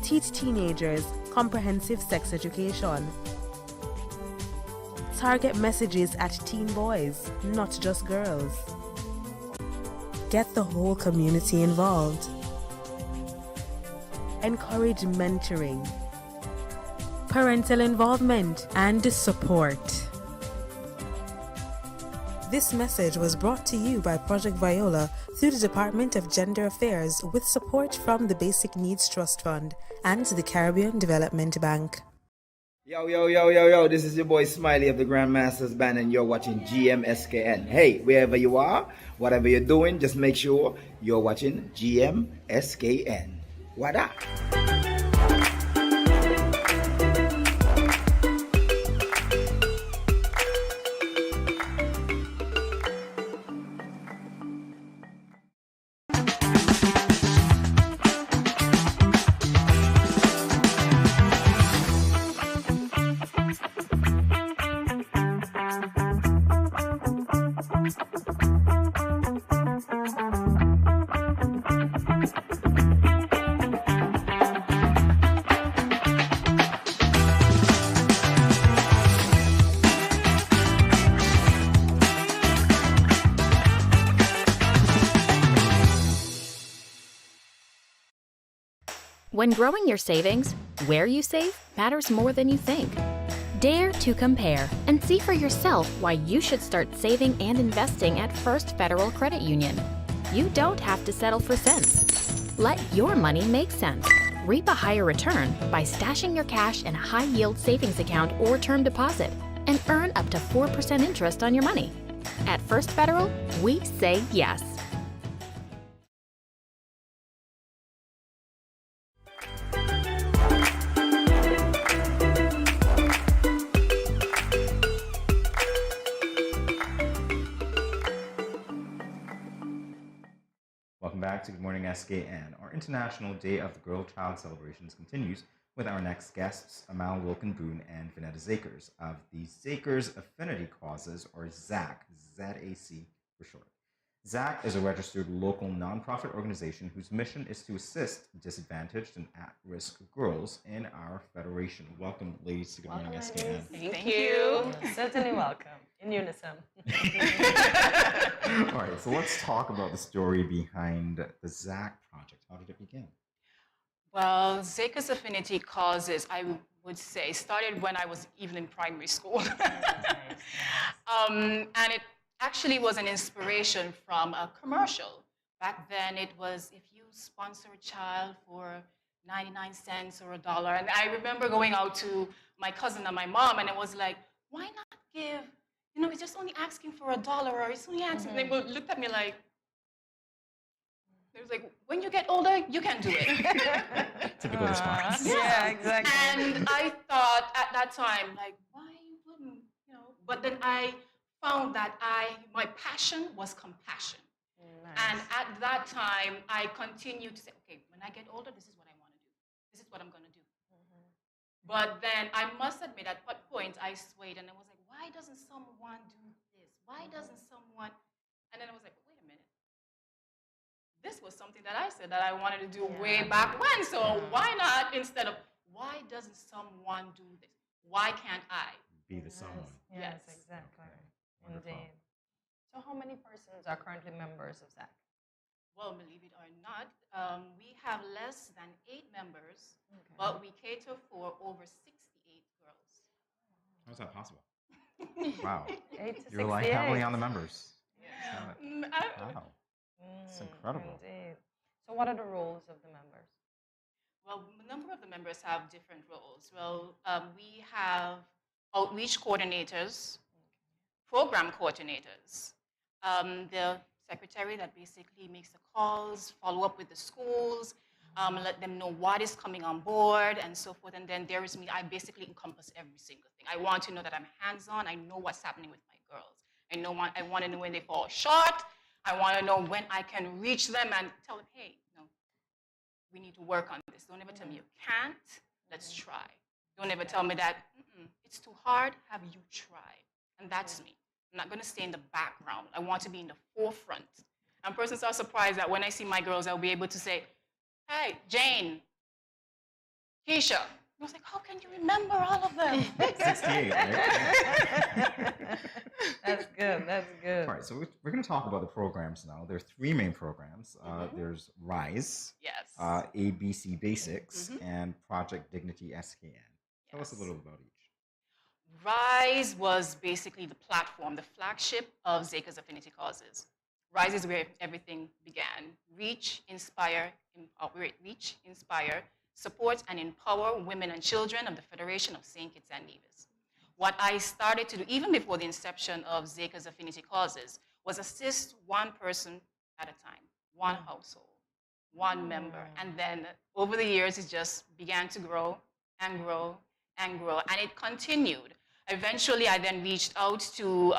S6: Teach teenagers comprehensive sex education. Target messages at teen boys, not just girls. Get the whole community involved. Encourage mentoring, parental involvement, and support. This message was brought to you by Project Viola through the Department of Gender Affairs with support from the Basic Needs Trust Fund and the Caribbean Development Bank.
S3: Yo, this is your boy Smiley of the Grandmasters Band, and you're watching GMSKN. Hey, wherever you are, whatever you're doing, just make sure you're watching GMSKN. What up?
S5: When growing your savings, where you save matters more than you think. Dare to compare and see for yourself why you should start saving and investing at First Federal Credit Union. You don't have to settle for cents. Let your money make sense. Reap a higher return by stashing your cash in a high-yield savings account or term deposit and earn up to 4% interest on your money. At First Federal, we say yes.
S1: Welcome back to Good Morning SKN. Our International Day of the Girl Child celebrations continues with our next guests, Amal Wilkin-Boone and Vanetta Zakers of the Zakers Affinity Causes, or ZAC, Z-A-C for short. ZAC is a registered local nonprofit organization whose mission is to assist disadvantaged and at-risk girls in our federation. Welcome, ladies, to Good Morning SKN.
S2: Thank you. Certainly welcome. In unison.
S1: All right, so let's talk about the story behind the ZAC project. How did it begin?
S8: Well, Zakers Affinity Causes, I would say, started when I was even in primary school. And it actually was an inspiration from a commercial. Back then, it was if you sponsor a child for 99 cents or $1. And I remember going out to my cousin and my mom, and it was like, why not give, it's just only asking for $1, or it's only asking, they looked at me like, it was like, when you get older, you can do it.
S1: Typical response.
S8: Yeah, exactly. And I thought at that time, like, why wouldn't, But then I found that my passion was compassion. Nice. And at that time, I continued to say, okay, when I get older, this is what I want to do. This is what I'm going to do. But then I must admit, at what point I swayed, and I was like, why doesn't someone do this? Why doesn't someone? And then I was like, wait a minute. This was something that I said that I wanted to do way back when. So why not, instead of, why doesn't someone do this? Why can't I?
S1: Be the someone.
S2: Yes, exactly. Indeed. So how many persons are currently members of ZAC?
S8: Well, believe it or not, we have less than 8 members, but we cater for over 68 girls.
S1: How is that possible? Wow.
S2: 8 to
S1: You're like heavily
S2: 68.
S1: on the members.
S8: Yeah.
S1: Wow. It's incredible.
S2: Indeed. So what are the roles of the members?
S8: Well, a number of the members have different roles. Well, we have outreach coordinators, program coordinators, the secretary that basically makes the calls, follow up with the schools, let them know what is coming on board, and so forth. And then there is me. I basically encompass every single thing. I want to know that I'm hands-on. I know what's happening with my girls. I want to know when they fall short. I want to know when I can reach them and tell them, hey, we need to work on this. Don't ever tell me you can't. Let's try. Don't ever tell me that it's too hard. Have you tried? And that's me. I'm not going to stay in the background. I want to be in the forefront. And persons are surprised that when I see my girls, I'll be able to say, hey, Jane, Keisha, I was like, how can you remember all of them?
S1: 68, right?
S2: That's good. That's good.
S1: All right, so we're going to talk about the programs now. There are three main programs. There's RISE,
S8: Yes.
S1: ABC Basics, and Project Dignity SKN. Tell us a little about each.
S8: RISE was basically the platform, the flagship of Zaka's Affinity Causes. RISE is where everything began. Reach, inspire, support, and empower women and children of the Federation of St. Kitts and Nevis. What I started to do, even before the inception of Zaka's Affinity Causes, was assist one person at a time, one household, one member. And then over the years, it just began to grow and grow and grow. And it continued. Eventually, I then reached out to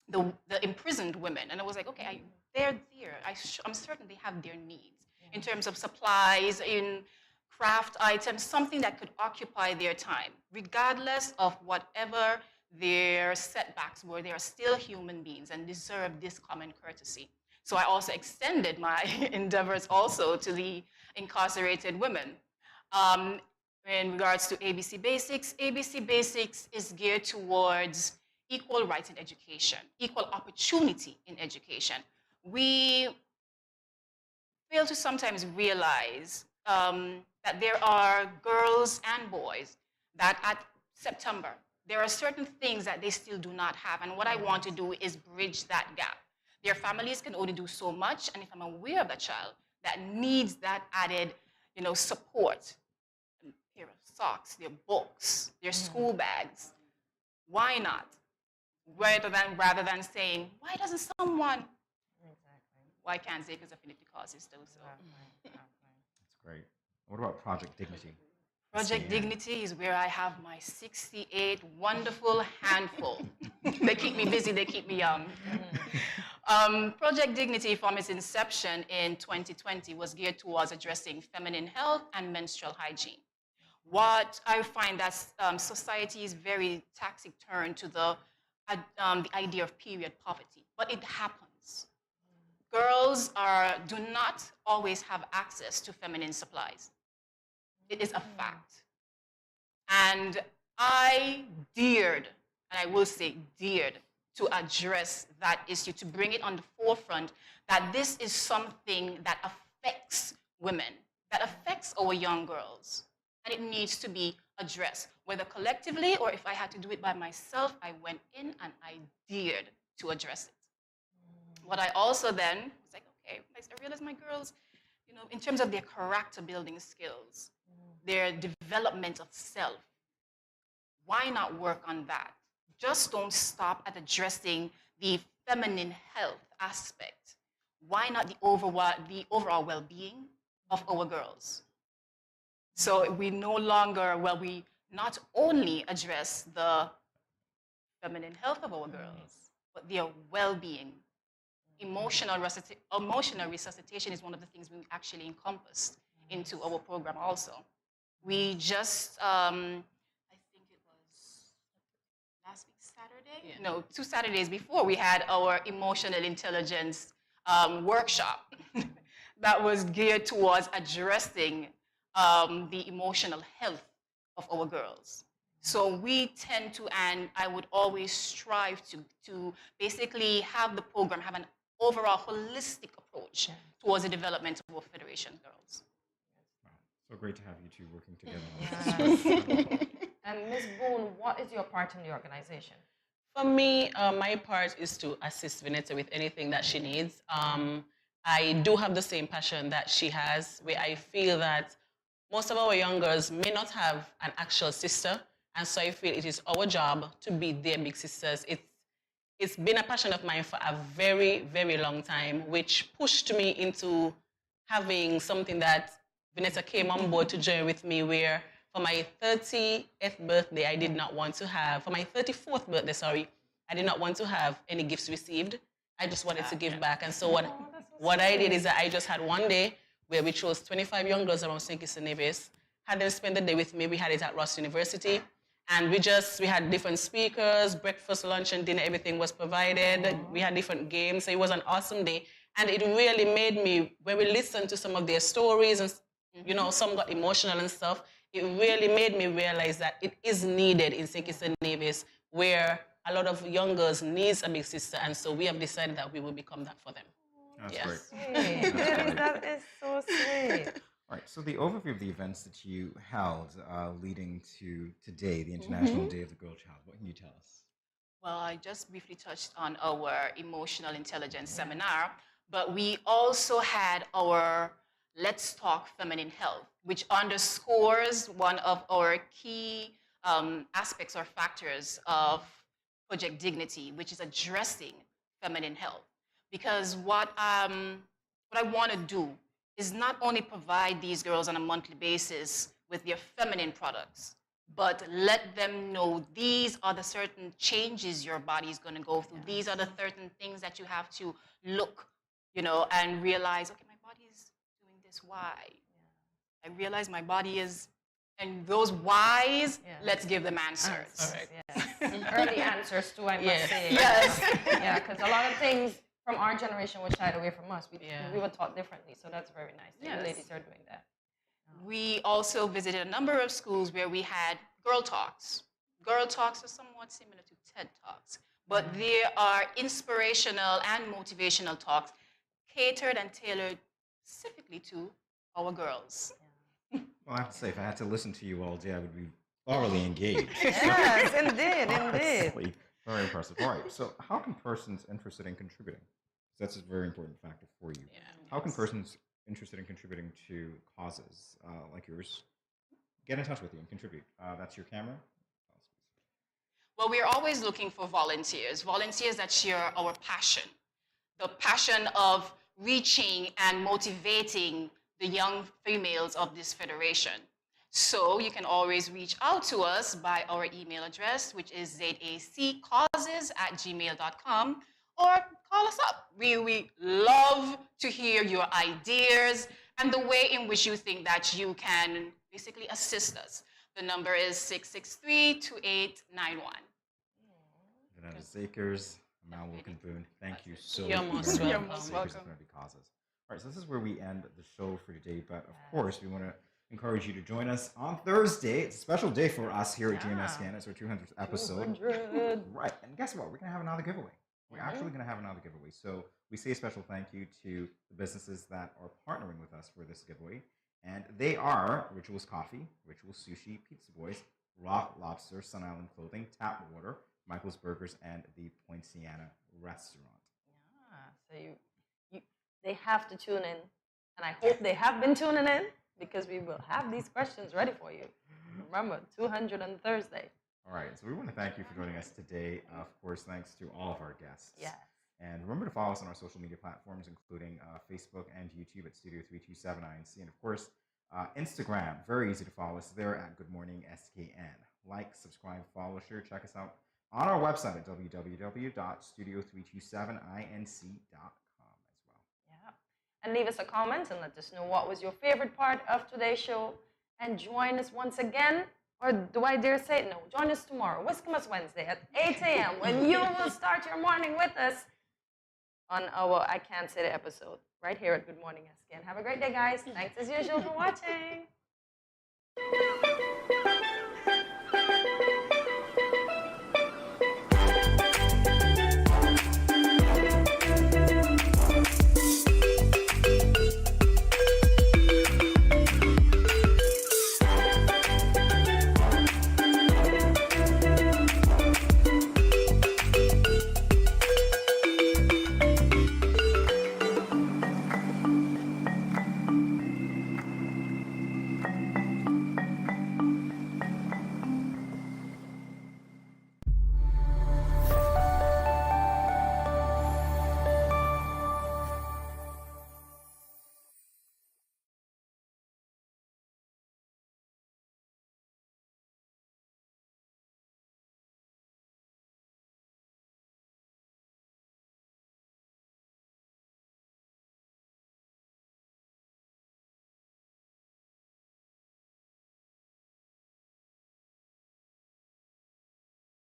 S8: the imprisoned women. And I was like, okay, they're there. I'm certain they have their needs in terms of supplies, in craft items, something that could occupy their time. Regardless of whatever their setbacks were, they are still human beings and deserve this common courtesy. So I also extended my endeavors also to the incarcerated women. In regards to ABC Basics is geared towards equal rights in education, equal opportunity in education. We fail to sometimes realize that there are girls and boys that at September, there are certain things that they still do not have. And what I want to do is bridge that gap. Their families can only do so much. And if I'm aware of a child that needs that added, support, a pair of socks, their books, their school bags, why not? Rather than saying, why doesn't someone? Why can't Zaka's Affinity Causes do so?
S1: That's great. What about Project Dignity?
S8: Project Dignity is where I have my 68 wonderful handful. They keep me busy, they keep me young. Project Dignity, from its inception in 2020, was geared towards addressing feminine health and menstrual hygiene. What I find that society is very taciturn to the idea of period poverty, but it happens. Girls do not always have access to feminine supplies. It is a fact. And I dared, and I will say dared, to address that issue, to bring it on the forefront that this is something that affects women, that affects our young girls, and it needs to be addressed, whether collectively or if I had to do it by myself. I went in and I dared to address it. What I also then was like, okay, I realized my girls, in terms of their character building skills, their development of self, why not work on that? Just don't stop at addressing the feminine health aspect. Why not the overall well-being of our girls? So we not only address the feminine health of our girls, but their well-being. Emotional resuscitation is one of the things we actually encompassed into our program also. We just, I think it was last week, Saturday? Yeah. No, 2 Saturdays before, we had our emotional intelligence workshop that was geared towards addressing the emotional health of our girls. So we tend to, and I would always strive to basically have the program have an overall holistic approach towards the development of our Federation girls.
S1: So great to have you two working together on this.
S2: And Ms. Boone, what is your part in the organization?
S10: For me, my part is to assist Vinetta with anything that she needs. I do have the same passion that she has, where I feel that most of our young girls may not have an actual sister, and so I feel it is our job to be their big sisters. It's been a passion of mine for a very, very long time, which pushed me into having something that Vinetta came on board to join with me, where for my 30th birthday, I did not want to have, for my 34th birthday, sorry, I did not want to have any gifts received. I just wanted to give back. And so what I did is that I just had one day where we chose 25 young girls around St. Kitts and Nevis, had them spend the day with me. We had it at Ross University. And we had different speakers, breakfast, lunch, and dinner, everything was provided. We had different games, so it was an awesome day. And it really made me, when we listened to some of their stories, and You know, some got emotional and stuff. It really made me realize that it is needed in St. Kitts and Nevis, where a lot of young girls needs a big sister, and so we have decided that we will become that for them.
S1: That's
S10: Yes.
S1: great.
S2: Sweet.
S1: That's
S2: Really,
S1: great.
S2: that is so sweet.
S1: All right, so the overview of the events that you held leading to today, the International Day of the Girl Child, what can you tell us?
S8: Well, I just briefly touched on our emotional intelligence seminar, but we also had our Let's Talk Feminine Health, which underscores one of our key aspects or factors of Project Dignity, which is addressing feminine health. Because what I want to do is not only provide these girls on a monthly basis with their feminine products, but let them know these are the certain changes your body is going to go through. These are the certain things that you have to look, you know, and realize, okay, my body is doing this. Why? I realize my body is, and those whys, let's give them answers.
S2: Early answers too, I must say.
S8: Yes.
S2: Yeah, because a lot of things from our generation were shied away from us. We were taught differently, so that's very nice that you ladies are doing that.
S8: We also visited a number of schools where we had girl talks. Girl talks are somewhat similar to TED Talks, but they are inspirational and motivational talks catered and tailored specifically to our girls.
S1: Well, I have to say, if I had to listen to you all day, I would be thoroughly engaged.
S2: Yes, indeed,
S1: Honestly, very impressive. All right, so how can persons interested in contributing, that's a very important factor for you, how can persons interested in contributing to causes like yours get in touch with you and contribute? That's your camera.
S8: Well, we're always looking for volunteers that share our passion, the passion of reaching and motivating the young females of this federation. So you can always reach out to us by our email address, which is zaccauses@gmail.com, or call us up. We love to hear your ideas and the way in which you think that you can basically assist us. The number is 663-2891.
S1: That is Zakers, Amal Wilkin-Boone. Thank you so
S10: You're
S1: much.
S10: most welcome.
S1: You're most welcome. Causes. All right, so this is where we end the show for today, but of course, we want to encourage you to join us on Thursday. It's a special day for us here at GMS SKN. It's our 200th episode.
S2: 200.
S1: Right, and guess what? We're going to have another giveaway. We're actually going to have another giveaway. So we say a special thank you to the businesses that are partnering with us for this giveaway. And they are Rituals Coffee, Rituals Sushi, Pizza Boys, Rock Lobster, Sun Island Clothing, Tap Water, Michael's Burgers, and the Poinciana Restaurant.
S2: So they have to tune in, and I hope they have been tuning in, because we will have these questions ready for you. Remember, 200 on Thursday.
S1: All right, so we want to thank you for joining us today. Of course, thanks to all of our guests.
S2: Yes.
S1: And remember to follow us on our social media platforms, including Facebook and YouTube at Studio 327 INC. And of course, Instagram, very easy to follow us there at Good Morning SKN. Like, subscribe, follow, share, check us out on our website at www.studio327inc.com.
S2: And leave us a comment and let us know what was your favorite part of today's show. And join us once again, or do I dare say it? No, join us tomorrow, Whiskermas Wednesday at 8 a.m. when you will start your morning with us on our I Can't Say the episode right here at Good Morning SKN. Have a great day, guys. Thanks as usual for watching.